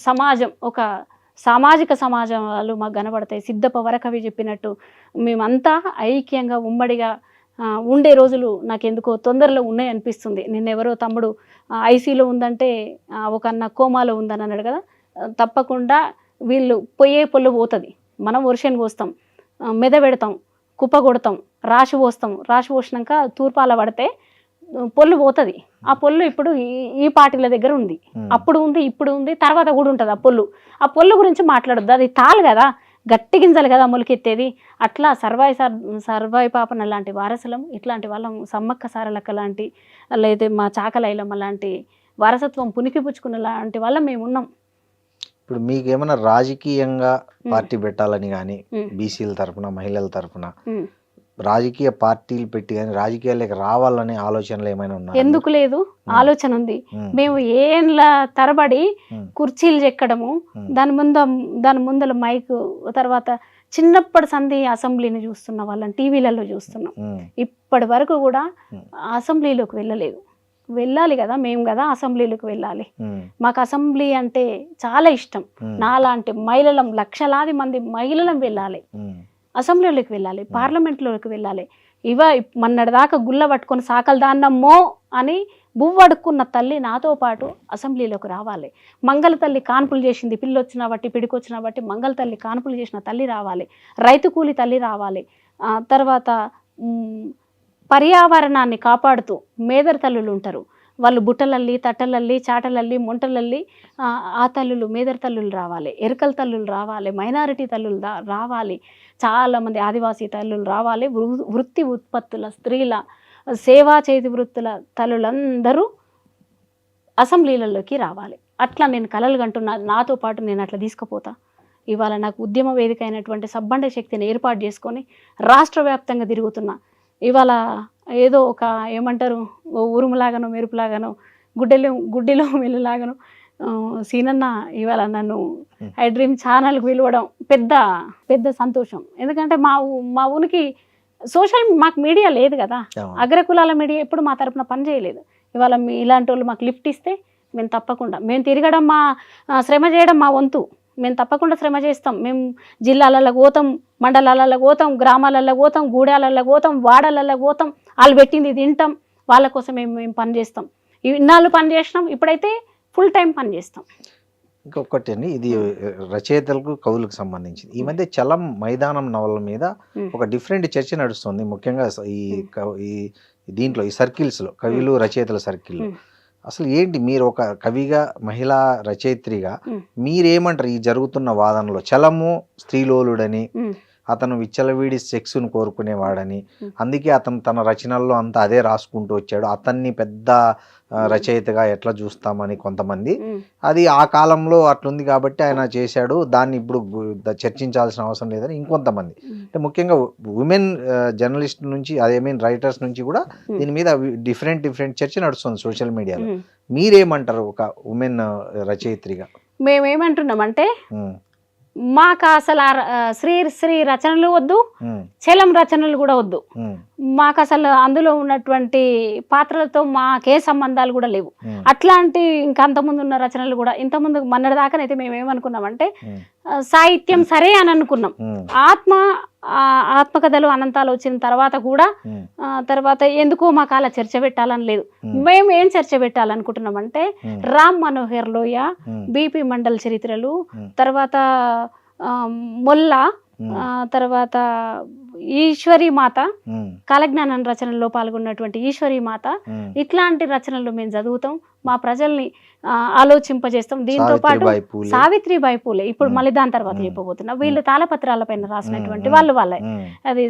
Speaker 3: సమాజం, ఒక సామాజిక సమాజాలు మాకు కనబడతాయి. సిద్ధప్ప వరకవి చెప్పినట్టు మేమంతా ఐక్యంగా ఉమ్మడిగా ఉండే రోజులు నాకు ఎందుకో తొందరలో ఉన్నాయి అనిపిస్తుంది. నిన్నెవరో తమ్ముడు ఐసీలో ఉందంటే ఒక అన్న కోమాలో ఉందని అన్నాడు కదా. తప్పకుండా వీళ్ళు పొల్లు పోతుంది. మనం వర్షాన్ని పోస్తాం, మెద పెడతాం, కుప్ప కొడతాం, రాశి పోసినాక తూర్పాల పడితే పొల్లు పోతుంది. ఆ పొల్లు ఇప్పుడు ఈ పార్టీల దగ్గర ఉంది, అప్పుడు ఉంది, ఇప్పుడు ఉంది, తర్వాత కూడా ఉంటుంది. ఆ పొల్లు గురించి మాట్లాడద్దు, అది తాలు కదా, గట్టి గింజలు కదా మొలికెత్తేది. అట్లా సర్వాయి పాపన లాంటి వారసులం, ఇట్లాంటి వాళ్ళం, సమ్మక్క సారలక్క లాంటి, లేదా మా చాకలైలమ్మ లాంటి వారసత్వం పుణికిపుచ్చుకున్న లాంటి వాళ్ళం మేము ఉన్నాం.
Speaker 2: ఇప్పుడు మీకు ఏమైనా రాజకీయంగా పార్టీ పెట్టాలని కానీ, బీసీల తరఫున, మహిళల తరఫున రాజకీయ పార్టీలు పెట్టి కానీ రాజకీయాలకు రావాలనే ఆలోచనలు ఏమైనా ఉన్నాయి?
Speaker 3: ఎందుకు లేదు, ఆలోచన ఉంది. మేము ఏళ్ళ తరబడి కుర్చీలు చెక్కడము, దాని ముందల మైక్, తర్వాత చిన్నప్పటి సంధి అసెంబ్లీని చూస్తున్న వాళ్ళని టీవీలలో చూస్తున్నాం. ఇప్పటి వరకు కూడా అసెంబ్లీలోకి వెళ్ళలేదు. వెళ్ళాలి కదా, మేము కదా అసెంబ్లీలోకి వెళ్ళాలి. మాకు అసెంబ్లీ అంటే చాలా ఇష్టం. నాలాంటి మహిళలం, లక్షలాది మంది మహిళలం వెళ్ళాలి, అసెంబ్లీలోకి వెళ్ళాలి, పార్లమెంట్లోకి వెళ్ళాలి. మొన్నటిదాకా గుల్ల పట్టుకొని సాకలు దాన్నమ్మో అని బువ్వడుక్కున్న తల్లి నాతో పాటు అసెంబ్లీలోకి రావాలి. మంగళ తల్లి కాన్పులు చేసింది, పిల్లొచ్చిన బట్టి పిడికొచ్చిన బట్టి మంగళ తల్లి కాన్పులు చేసిన తల్లి రావాలి, రైతు కూలి తల్లి రావాలి. తర్వాత పర్యావరణాన్ని కాపాడుతూ మేదర్ తల్లులు ఉంటారు, వాళ్ళు బుట్టలల్లి తట్టలల్లి చాటలల్లి మొంటలల్లి ఆ తల్లులు మేదర్ తల్లులు రావాలి, ఎరకల తల్లులు రావాలి, మైనారిటీ తల్లులు రావాలి, చాలామంది ఆదివాసీ తల్లులు రావాలి, వృత్తి ఉత్పత్తుల స్త్రీల సేవా చేతి వృత్తుల తల్లులందరూ అసెంబ్లీలలోకి రావాలి. అట్లా నేను కలలు కంటున్నా, నాతో పాటు నేను అట్లా తీసుకుపోతా. ఇవాళ నాకు ఉద్యమ వేదిక అయినటువంటి సబ్బండ శక్తిని ఏర్పాటు చేసుకొని రాష్ట్ర వ్యాప్తంగా తిరుగుతున్నా. ఇవాళ ఏదో ఒక ఏమంటారు ఉరుములాగానో మెరుపులాగానో గుడ్డిలో మెల్లులాగానో సీనన్న ఇవాళ నన్ను ఐ డ్రీమ్ ఛానల్కి పిలవడం పెద్ద సంతోషం. ఎందుకంటే మా ఊరికి మాకు మీడియా లేదు కదా, అగ్రకులాల మీడియా ఎప్పుడు మా తరపున పని చేయలేదు. ఇవాళ ఇలాంటి వాళ్ళు మాకు లిఫ్ట్ ఇస్తే మేము తప్పకుండా, మేము తిరగడం శ్రమ చేయడం మా వంతు, మేము తప్పకుండా శ్రమ చేస్తాం. మేము జిల్లాలలో పోతాం, మండలాలలో పోతాం, గ్రామాలలో పోతాం, గూడాలలో పోతాం, వాడలలో పోతాం, వాళ్ళు పెట్టింది తింటాం, వాళ్ళ కోసం మేము పని చేస్తాం. ఇన్నాళ్ళు పని చేసినాం, ఇప్పుడైతే ఫుల్ టైం పని చేస్తాం.
Speaker 2: ఇంకొకటి అండి, ఇది రచయితలకు కవులకు సంబంధించింది. ఈ మధ్య చలం మైదానం నవల మీద ఒక డిఫరెంట్ చర్చ నడుస్తుంది, ముఖ్యంగా ఈ దీంట్లో ఈ సర్కిల్స్లో, కవులు రచయితల సర్కిల్లో. అసలు ఏంటి, మీరు ఒక కవిగా మహిళా రచయిత్రిగా మీరేమంటారు ఈ జరుగుతున్న వాదనలో? చలము స్త్రీలోలుడని, అతను విచ్చలవిడి సెక్స్ను కోరుకునేవాడని, అందుకే అతను తన రచనల్లో అంతా అదే రాసుకుంటూ వచ్చాడు, అతన్ని పెద్ద రచయితగా ఎట్లా చూస్తామని కొంతమంది, అది ఆ కాలంలో అట్లుంది కాబట్టి ఆయన చేశాడు, దాన్ని ఇప్పుడు చర్చించాల్సిన అవసరం లేదని ఇంకొంతమంది. అంటే ముఖ్యంగా ఉమెన్ జర్నలిస్ట్ నుంచి, ఐ మీన్ రైటర్స్ నుంచి కూడా దీని మీద డిఫరెంట్ చర్చ నడుస్తుంది సోషల్ మీడియాలో. మీరేమంటారు ఒక ఉమెన్ రచయిత్రిగా?
Speaker 3: మేమేమంటున్నామంటే మాకు అసలు శ్రీ రచనలు వద్దు, చలం రచనలు కూడా వద్దు. మాకు అసలు అందులో ఉన్నటువంటి పాత్రలతో మాకే సంబంధాలు కూడా లేవు. అట్లాంటి ఇంకా అంతకుముందు ఉన్న రచనలు కూడా, ఇంతకుముందు మొన్నటిదాకానైతే మేము ఏమనుకున్నామంటే సాహిత్యం సరే అని అనుకున్నాం. ఆత్మకథలు అనంతాలు వచ్చిన తర్వాత కూడా తర్వాత ఎందుకో మాకు అలా చర్చ పెట్టాలని లేదు. మేము ఏం చర్చ పెట్టాలనుకుంటున్నామంటే రామ్ మనోహర్ లోయ, బిపి మండల్ చరిత్రలు, తర్వాత మొల్లా, తర్వాత ఈశ్వరీ మాత, కాలజ్ఞానం రచనల్లో పాల్గొన్నటువంటి ఈశ్వరీ మాత, ఇట్లాంటి రచనలు మేము చదువుతాం, మా ప్రజల్ని ఆలోచింపజేస్తాం. దీంతో పాటు సావిత్రిబాయి పూలే, ఇప్పుడు మళ్ళీ దాని తర్వాత చెప్పబోతున్నా, వీళ్ళు తాళపత్రాల పైన రాసినటువంటి వాళ్ళే, అది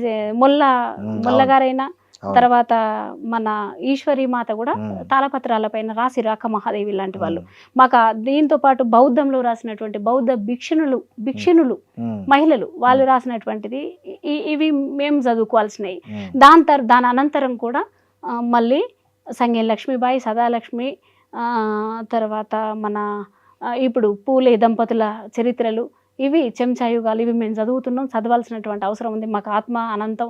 Speaker 3: మొల్లగారైనా తర్వాత మన ఈశ్వరీ మాత కూడా తాళపత్రాల పైన రాసి రాక మహాదేవి లాంటి వాళ్ళు. మాకు దీంతో పాటు బౌద్ధంలో రాసినటువంటి బౌద్ధ భిక్షునులు మహిళలు వాళ్ళు రాసినటువంటిది, ఇవి మేము చదువుకోవాల్సినవి. దాని అనంతరం కూడా మళ్ళీ సంగేం లక్ష్మీబాయి, సదాలక్ష్మి, తర్వాత మన ఇప్పుడు పూలే దంపతుల చరిత్రలు, ఇవి చెంచాయుగాలు, ఇవి మేము చదువుతున్నాం, చదవాల్సినటువంటి అవసరం ఉంది. మాకు ఆత్మ అనంతం,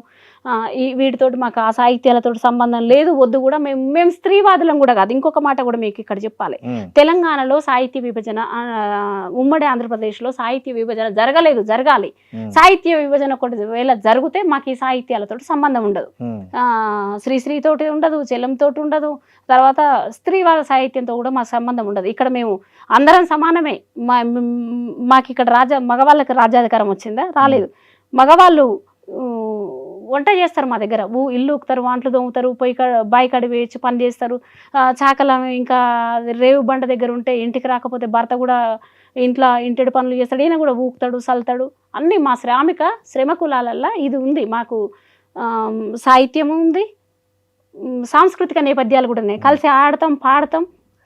Speaker 3: వీటితోటి మాకు ఆ సాహిత్యాలతో సంబంధం లేదు, వద్దు కూడా. మేము స్త్రీవాదులం కూడా కాదు. ఇంకొక మాట కూడా మీకు ఇక్కడ చెప్పాలి, తెలంగాణలో సాహిత్య విభజన, ఉమ్మడి ఆంధ్రప్రదేశ్లో సాహిత్య విభజన జరగాలి. సాహిత్య విభజన ఒకవేళ జరిగితే మాకు ఈ సాహిత్యాలతో సంబంధం ఉండదు, శ్రీతోటి ఉండదు, చెలంతో ఉండదు, తర్వాత స్త్రీవాద సాహిత్యంతో కూడా మాకు సంబంధం ఉండదు. ఇక్కడ మేము అందరం సమానమే. మాకు ఇక్కడ మగవాళ్ళకి రాజ్యాధికారం వచ్చిందా? రాలేదు. మగవాళ్ళు వంట చేస్తారు మా దగ్గర, ఇల్లు ఊకుతారు, వంటలు దొంగతారు, బాయి కడి వేసి పని చేస్తారు, చాకల ఇంకా రేవు బండ దగ్గర ఉంటే ఇంటికి రాకపోతే భర్త కూడా ఇంటి పనులు చేస్తాడు, ఈయన కూడా ఊకుతాడు, సల్తాడు. అన్నీ మా శ్రమ కులాలల్లో ఇది ఉంది. మాకు సాహిత్యము ఉంది, సాంస్కృతిక నేపథ్యాలు కూడా ఉన్నాయి. కలిసి ఆడతాం, పాడతాం,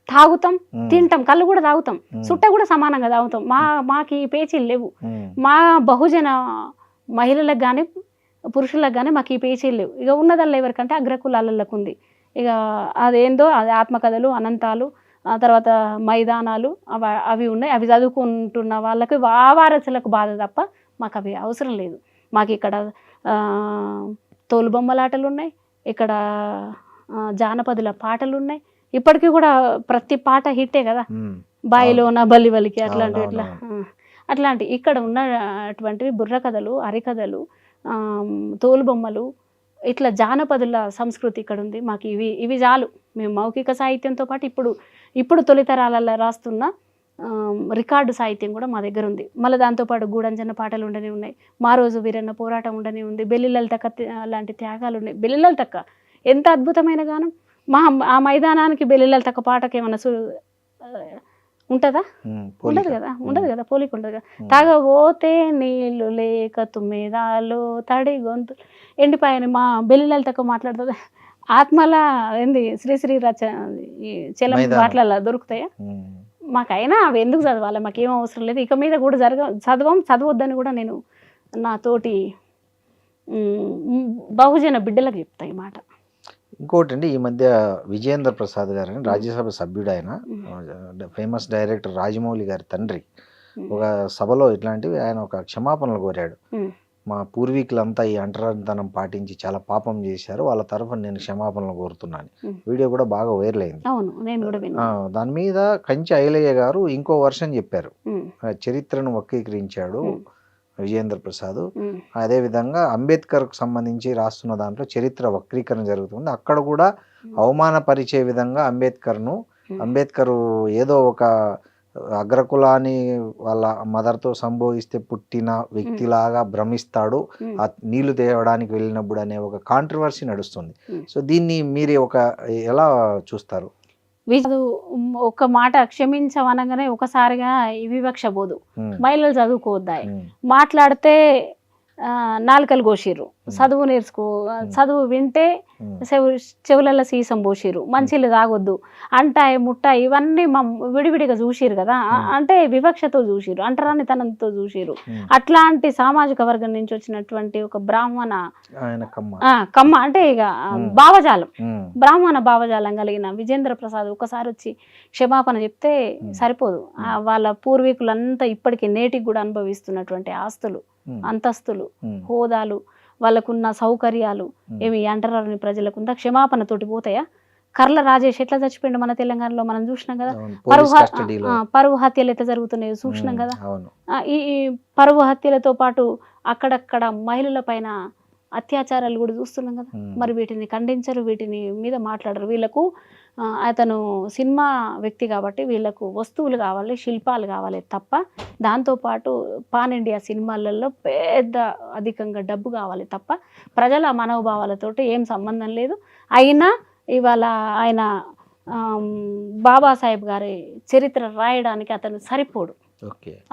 Speaker 3: తాగుతాం, తింటాం, కళ్ళు కూడా తాగుతాం, చుట్ట కూడా సమానంగా తాగుతాం. మాకు ఈ పేచీలు లేవు. మా బహుజన మహిళలకు కానీ పురుషులకు కానీ మాకు ఈ పేచీలు లేవు. ఇక ఉన్నదల్లా ఎవరికంటే అగ్రకులాలకు ఉంది. ఇక అదేందో అది ఆత్మకథలు, అనంతాలు, తర్వాత మైదానాలు అవి ఉన్నాయి. అవి చదువుకుంటున్న వాళ్ళకి వారసులకు బాధ తప్ప మాకు అవి అవసరం లేదు. మాకు ఇక్కడ తోలుబొమ్మలాటలు ఉన్నాయి, ఇక్కడ జానపదుల పాటలు ఉన్నాయి. ఇప్పటికీ కూడా ప్రతి పాట హిట్టే కదా, బాయిలోన బలివలికి అట్లాంటి ఇక్కడ ఉన్నటువంటివి బుర్ర కథలు, హరికథలు, తోలుబొమ్మలు, ఇట్లా జానపదుల సంస్కృతి ఇక్కడ ఉంది. మాకు ఇవి చాలు. మేము మౌఖిక సాహిత్యంతో పాటు ఇప్పుడు తొలితరాలలో రాస్తున్న రికార్డు సాహిత్యం కూడా మా దగ్గర ఉంది. మళ్ళీ దాంతోపాటు గూడంజన పాటలు ఉండనే ఉన్నాయి, మా రోజు వీరన్న పోరాటం ఉండనే ఉంది, బెల్లిలలితక్క లాంటి త్యాగాలు ఉన్నాయి. బెల్లిలలితక్క ఎంత అద్భుతమైన గానం. ఆ మైదానానికి బెల్లిలలితక్క పాటకి ఏమన్నా ఉంటుందా? ఉండదు కదా, పోలిక ఉండదు కదా. తాగబోతే నీళ్ళు లేక తుమ్మెదాలో తడి గొంతు ఎండిపోయాని మా బెల్లిలలితక్క మాట్లాడుతుంది. ఆత్మల ఏంది శ్రీశ్రీ రచ చెలం మాటల దొరుకుతాయా? మాకైనా అవి ఎందుకు చదవాలి, మాకేం అవసరం లేదు. ఇక మీద కూడా చదవద్దని కూడా నేను నా తోటి బహుజన బిడ్డలకు చెప్తా ఈ మాట.
Speaker 2: ఇంకోటి అండి, ఈ మధ్య విజయేంద్ర ప్రసాద్ గారు అని రాజ్యసభ సభ్యుడు, ఆయన ఫేమస్ డైరెక్టర్ రాజమౌళి గారి తండ్రి, ఒక సభలో ఇట్లాంటివి ఆయన ఒక క్షమాపణలు కోరాడు. మా పూర్వీకులంతా ఈ అంటరానితనం పాటించి చాలా పాపం చేశారు, వాళ్ళ తరఫున నేను క్షమాపణలు కోరుతున్నాను. వీడియో కూడా బాగా వైరల్ అయింది. దాని మీద కంచి ఐలయ్య గారు ఇంకో వర్షన్ చెప్పారు. చరిత్రను వక్రీకరించాడు విజయేంద్ర ప్రసాద్. అదేవిధంగా అంబేద్కర్కు సంబంధించి రాస్తున్న దాంట్లో చరిత్ర వక్రీకరణ జరుగుతుంది. అక్కడ కూడా అవమానపరిచే విధంగా అంబేద్కర్ ఏదో ఒక అగ్రకులాన్ని వాళ్ళ మదర్తో సంభోగిస్తే పుట్టిన వ్యక్తిలాగా భ్రమిస్తాడు ఆ నీళ్లు తేవడానికి వెళ్ళినప్పుడు అనే ఒక కాంట్రవర్సీ నడుస్తుంది. సో దీన్ని మీరు ఎలా చూస్తారు?
Speaker 3: ఒక మాట క్షమించవనగానే ఒకసారిగా వివక్ష పోదు. మహిళలు చదువుకోవద్దాయి, మాట్లాడితే నాలుకలు కోసిర్రు, చదువు చదువు వింటే చెవులలో సీసం పోసిర్రు, మంచిలు తాగొద్దు, అంటాయి ముట్టాయి, ఇవన్నీ విడివిడిగా చూసిరు కదా. అంటే వివక్షతో చూసిరు, అంటరానితనంతో చూసిరు. అట్లాంటి సామాజిక వర్గం నుంచి వచ్చినటువంటి ఒక బ్రాహ్మణ కమ్మ అంటే ఇక భావజాలం, బ్రాహ్మణ భావజాలం కలిగిన విజేంద్ర ప్రసాద్ ఒకసారి వచ్చి క్షమాపణ చెప్తే సరిపోదు. వాళ్ళ పూర్వీకులంతా ఇప్పటికీ నేటికి కూడా అనుభవిస్తున్నటువంటి ఆస్తులు, అంతస్తులు, హోదాలు, వాళ్ళకున్న సౌకర్యాలు ఏమి అంటరాని ప్రజలకుందా క్షమాపణతోటి పోతాయా? కర్ల రాజేష్ ఎట్లా చచ్చిపోయిండు మన తెలంగాణలో మనం చూసినాం కదా. పరువు హత్యలు ఎట్లా జరుగుతున్నాయో చూసినాం కదా. ఈ పరువు హత్యలతో పాటు అక్కడక్కడ మహిళల పైన అత్యాచారాలు కూడా చూస్తున్నాం కదా. మరి వీటిని ఖండించరు, వీటిని మీద మాట్లాడరు. వీళ్ళకు అతను సినిమా వ్యక్తి కాబట్టి వీళ్ళకు వస్తువులు కావాలి, శిల్పాలు కావాలి తప్ప, దాంతోపాటు పాన్ ఇండియా సినిమాలలో అధికంగా డబ్బు కావాలి తప్ప ప్రజల మనోభావాలతోటి ఏం సంబంధం లేదు. అయినా ఇవాళ ఆయన బాబాసాహెబ్ గారి చరిత్ర రాయడానికి అతను సరిపోడు.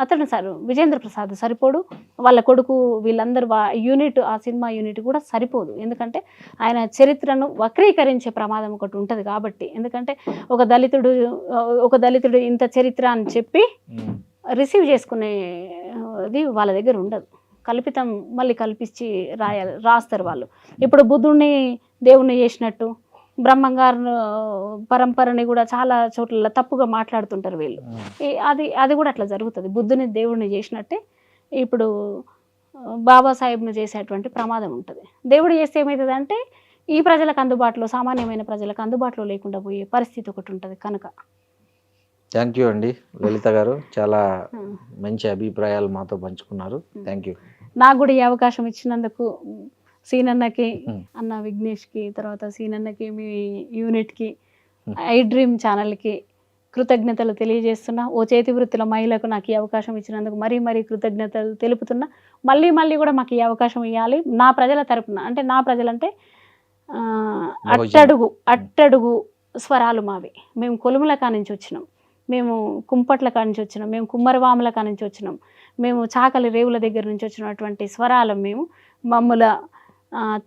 Speaker 3: అతను విజేంద్ర ప్రసాద్ సరిపోడు, వాళ్ళ కొడుకు వీళ్ళందరూ యూనిట్, ఆ సినిమా యూనిట్ కూడా సరిపోదు. ఎందుకంటే ఆయన చరిత్రను వక్రీకరించే ప్రమాదం ఒకటి ఉంటుంది కాబట్టి. ఎందుకంటే ఒక దళితుడు ఇంత చరిత్ర అని చెప్పి రిసీవ్ చేసుకునేది వాళ్ళ దగ్గర ఉండదు. మళ్ళీ కల్పించి రాస్తారు వాళ్ళు. ఇప్పుడు బుద్ధుడిని దేవుణ్ణి చేసినట్టు బ్రహ్మంగారు పరంపరని కూడా చాలా చోట్ల తప్పుగా మాట్లాడుతుంటారు వీళ్ళు. అది కూడా అట్లా జరుగుతుంది. బుద్ధుని దేవుడిని చేసినట్టే ఇప్పుడు బాబాసాహెబ్ను చేసేటువంటి ప్రమాదం ఉంటుంది. దేవుడు చేస్తే ఏమవుతుంది అంటే ఈ ప్రజలకు అందుబాటులో, సామాన్యమైన ప్రజలకు అందుబాటులో లేకుండా పోయే పరిస్థితి ఒకటి ఉంటుంది కనుక.
Speaker 2: థ్యాంక్ యూ అండి లలిత గారు, చాలా మంచి అభిప్రాయాలు మాతో పంచుకున్నారు. Thank you.
Speaker 3: నాకు కూడా ఈ అవకాశం ఇచ్చినందుకు సీనన్నకి, అన్న విఘ్నేష్కి, తర్వాత సీనన్నకి, మీ యూనిట్కి, ఐ డ్రీమ్ ఛానల్కి కృతజ్ఞతలు తెలియజేస్తున్నా. ఓ చేతి వృత్తుల మహిళకు నాకు ఈ అవకాశం ఇచ్చినందుకు మరీ కృతజ్ఞతలు తెలుపుతున్నా. మళ్ళీ కూడా మాకు ఈ అవకాశం ఇవ్వాలి నా ప్రజల తరపున. అంటే నా ప్రజలంటే అట్టడుగు స్వరాలు మావి. మేము కొలుముల కానించి వచ్చినాం, మేము కుంపట్ల కానించి వచ్చినాం, మేము కుమ్మరవాముల కానించి వచ్చినాం, మేము చాకలి రేవుల దగ్గర నుంచి వచ్చినటువంటి స్వరాలం మేము. మమ్మల్ని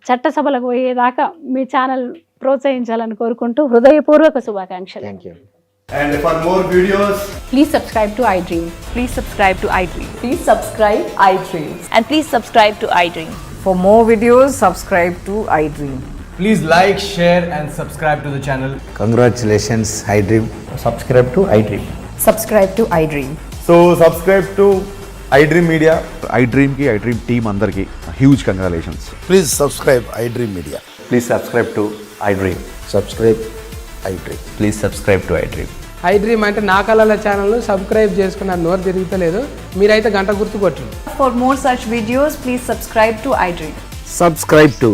Speaker 3: చట్టసభలకు పోయేదాకా మీ ఛానల్ ప్రోత్సహించాలని కోరుకుంటూ హృదయపూర్వక శుభాకాంక్షలు.
Speaker 4: And for more videos,
Speaker 5: please subscribe to iDream.
Speaker 6: Please subscribe to iDream.
Speaker 5: Please subscribe iDream.
Speaker 6: And please subscribe to iDream.
Speaker 5: For more videos, subscribe to iDream.
Speaker 4: please like, share and subscribe to the channel.
Speaker 7: Congratulations, iDream.
Speaker 8: Subscribe to iDream.
Speaker 5: Subscribe to iDream.
Speaker 8: So subscribe to iDream Media.
Speaker 7: iDream ki iDream team andarki huge congratulations.
Speaker 9: Please subscribe iDream Media.
Speaker 8: Please subscribe to iDream.
Speaker 9: Subscribe iDream.
Speaker 8: Please subscribe to iDream.
Speaker 10: iDream అంటే నా కళల ఛానల్ సబ్స్క్రైబ్ చేసుకున్నారు, నోరు తిరుగుతలేదు, మీరైతే గంట గుర్తు కొట్టండి.
Speaker 5: For more such videos, please subscribe to iDream.
Speaker 8: Subscribe to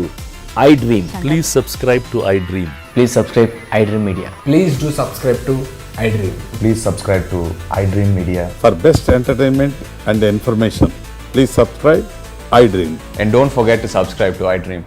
Speaker 8: iDream.
Speaker 11: Please subscribe to iDream.
Speaker 8: Please subscribe iDream Media.
Speaker 10: Please do subscribe to iDream.
Speaker 8: Please subscribe to iDream Media.
Speaker 9: For best entertainment and information, please subscribe iDream.
Speaker 8: And don't forget to subscribe to iDream.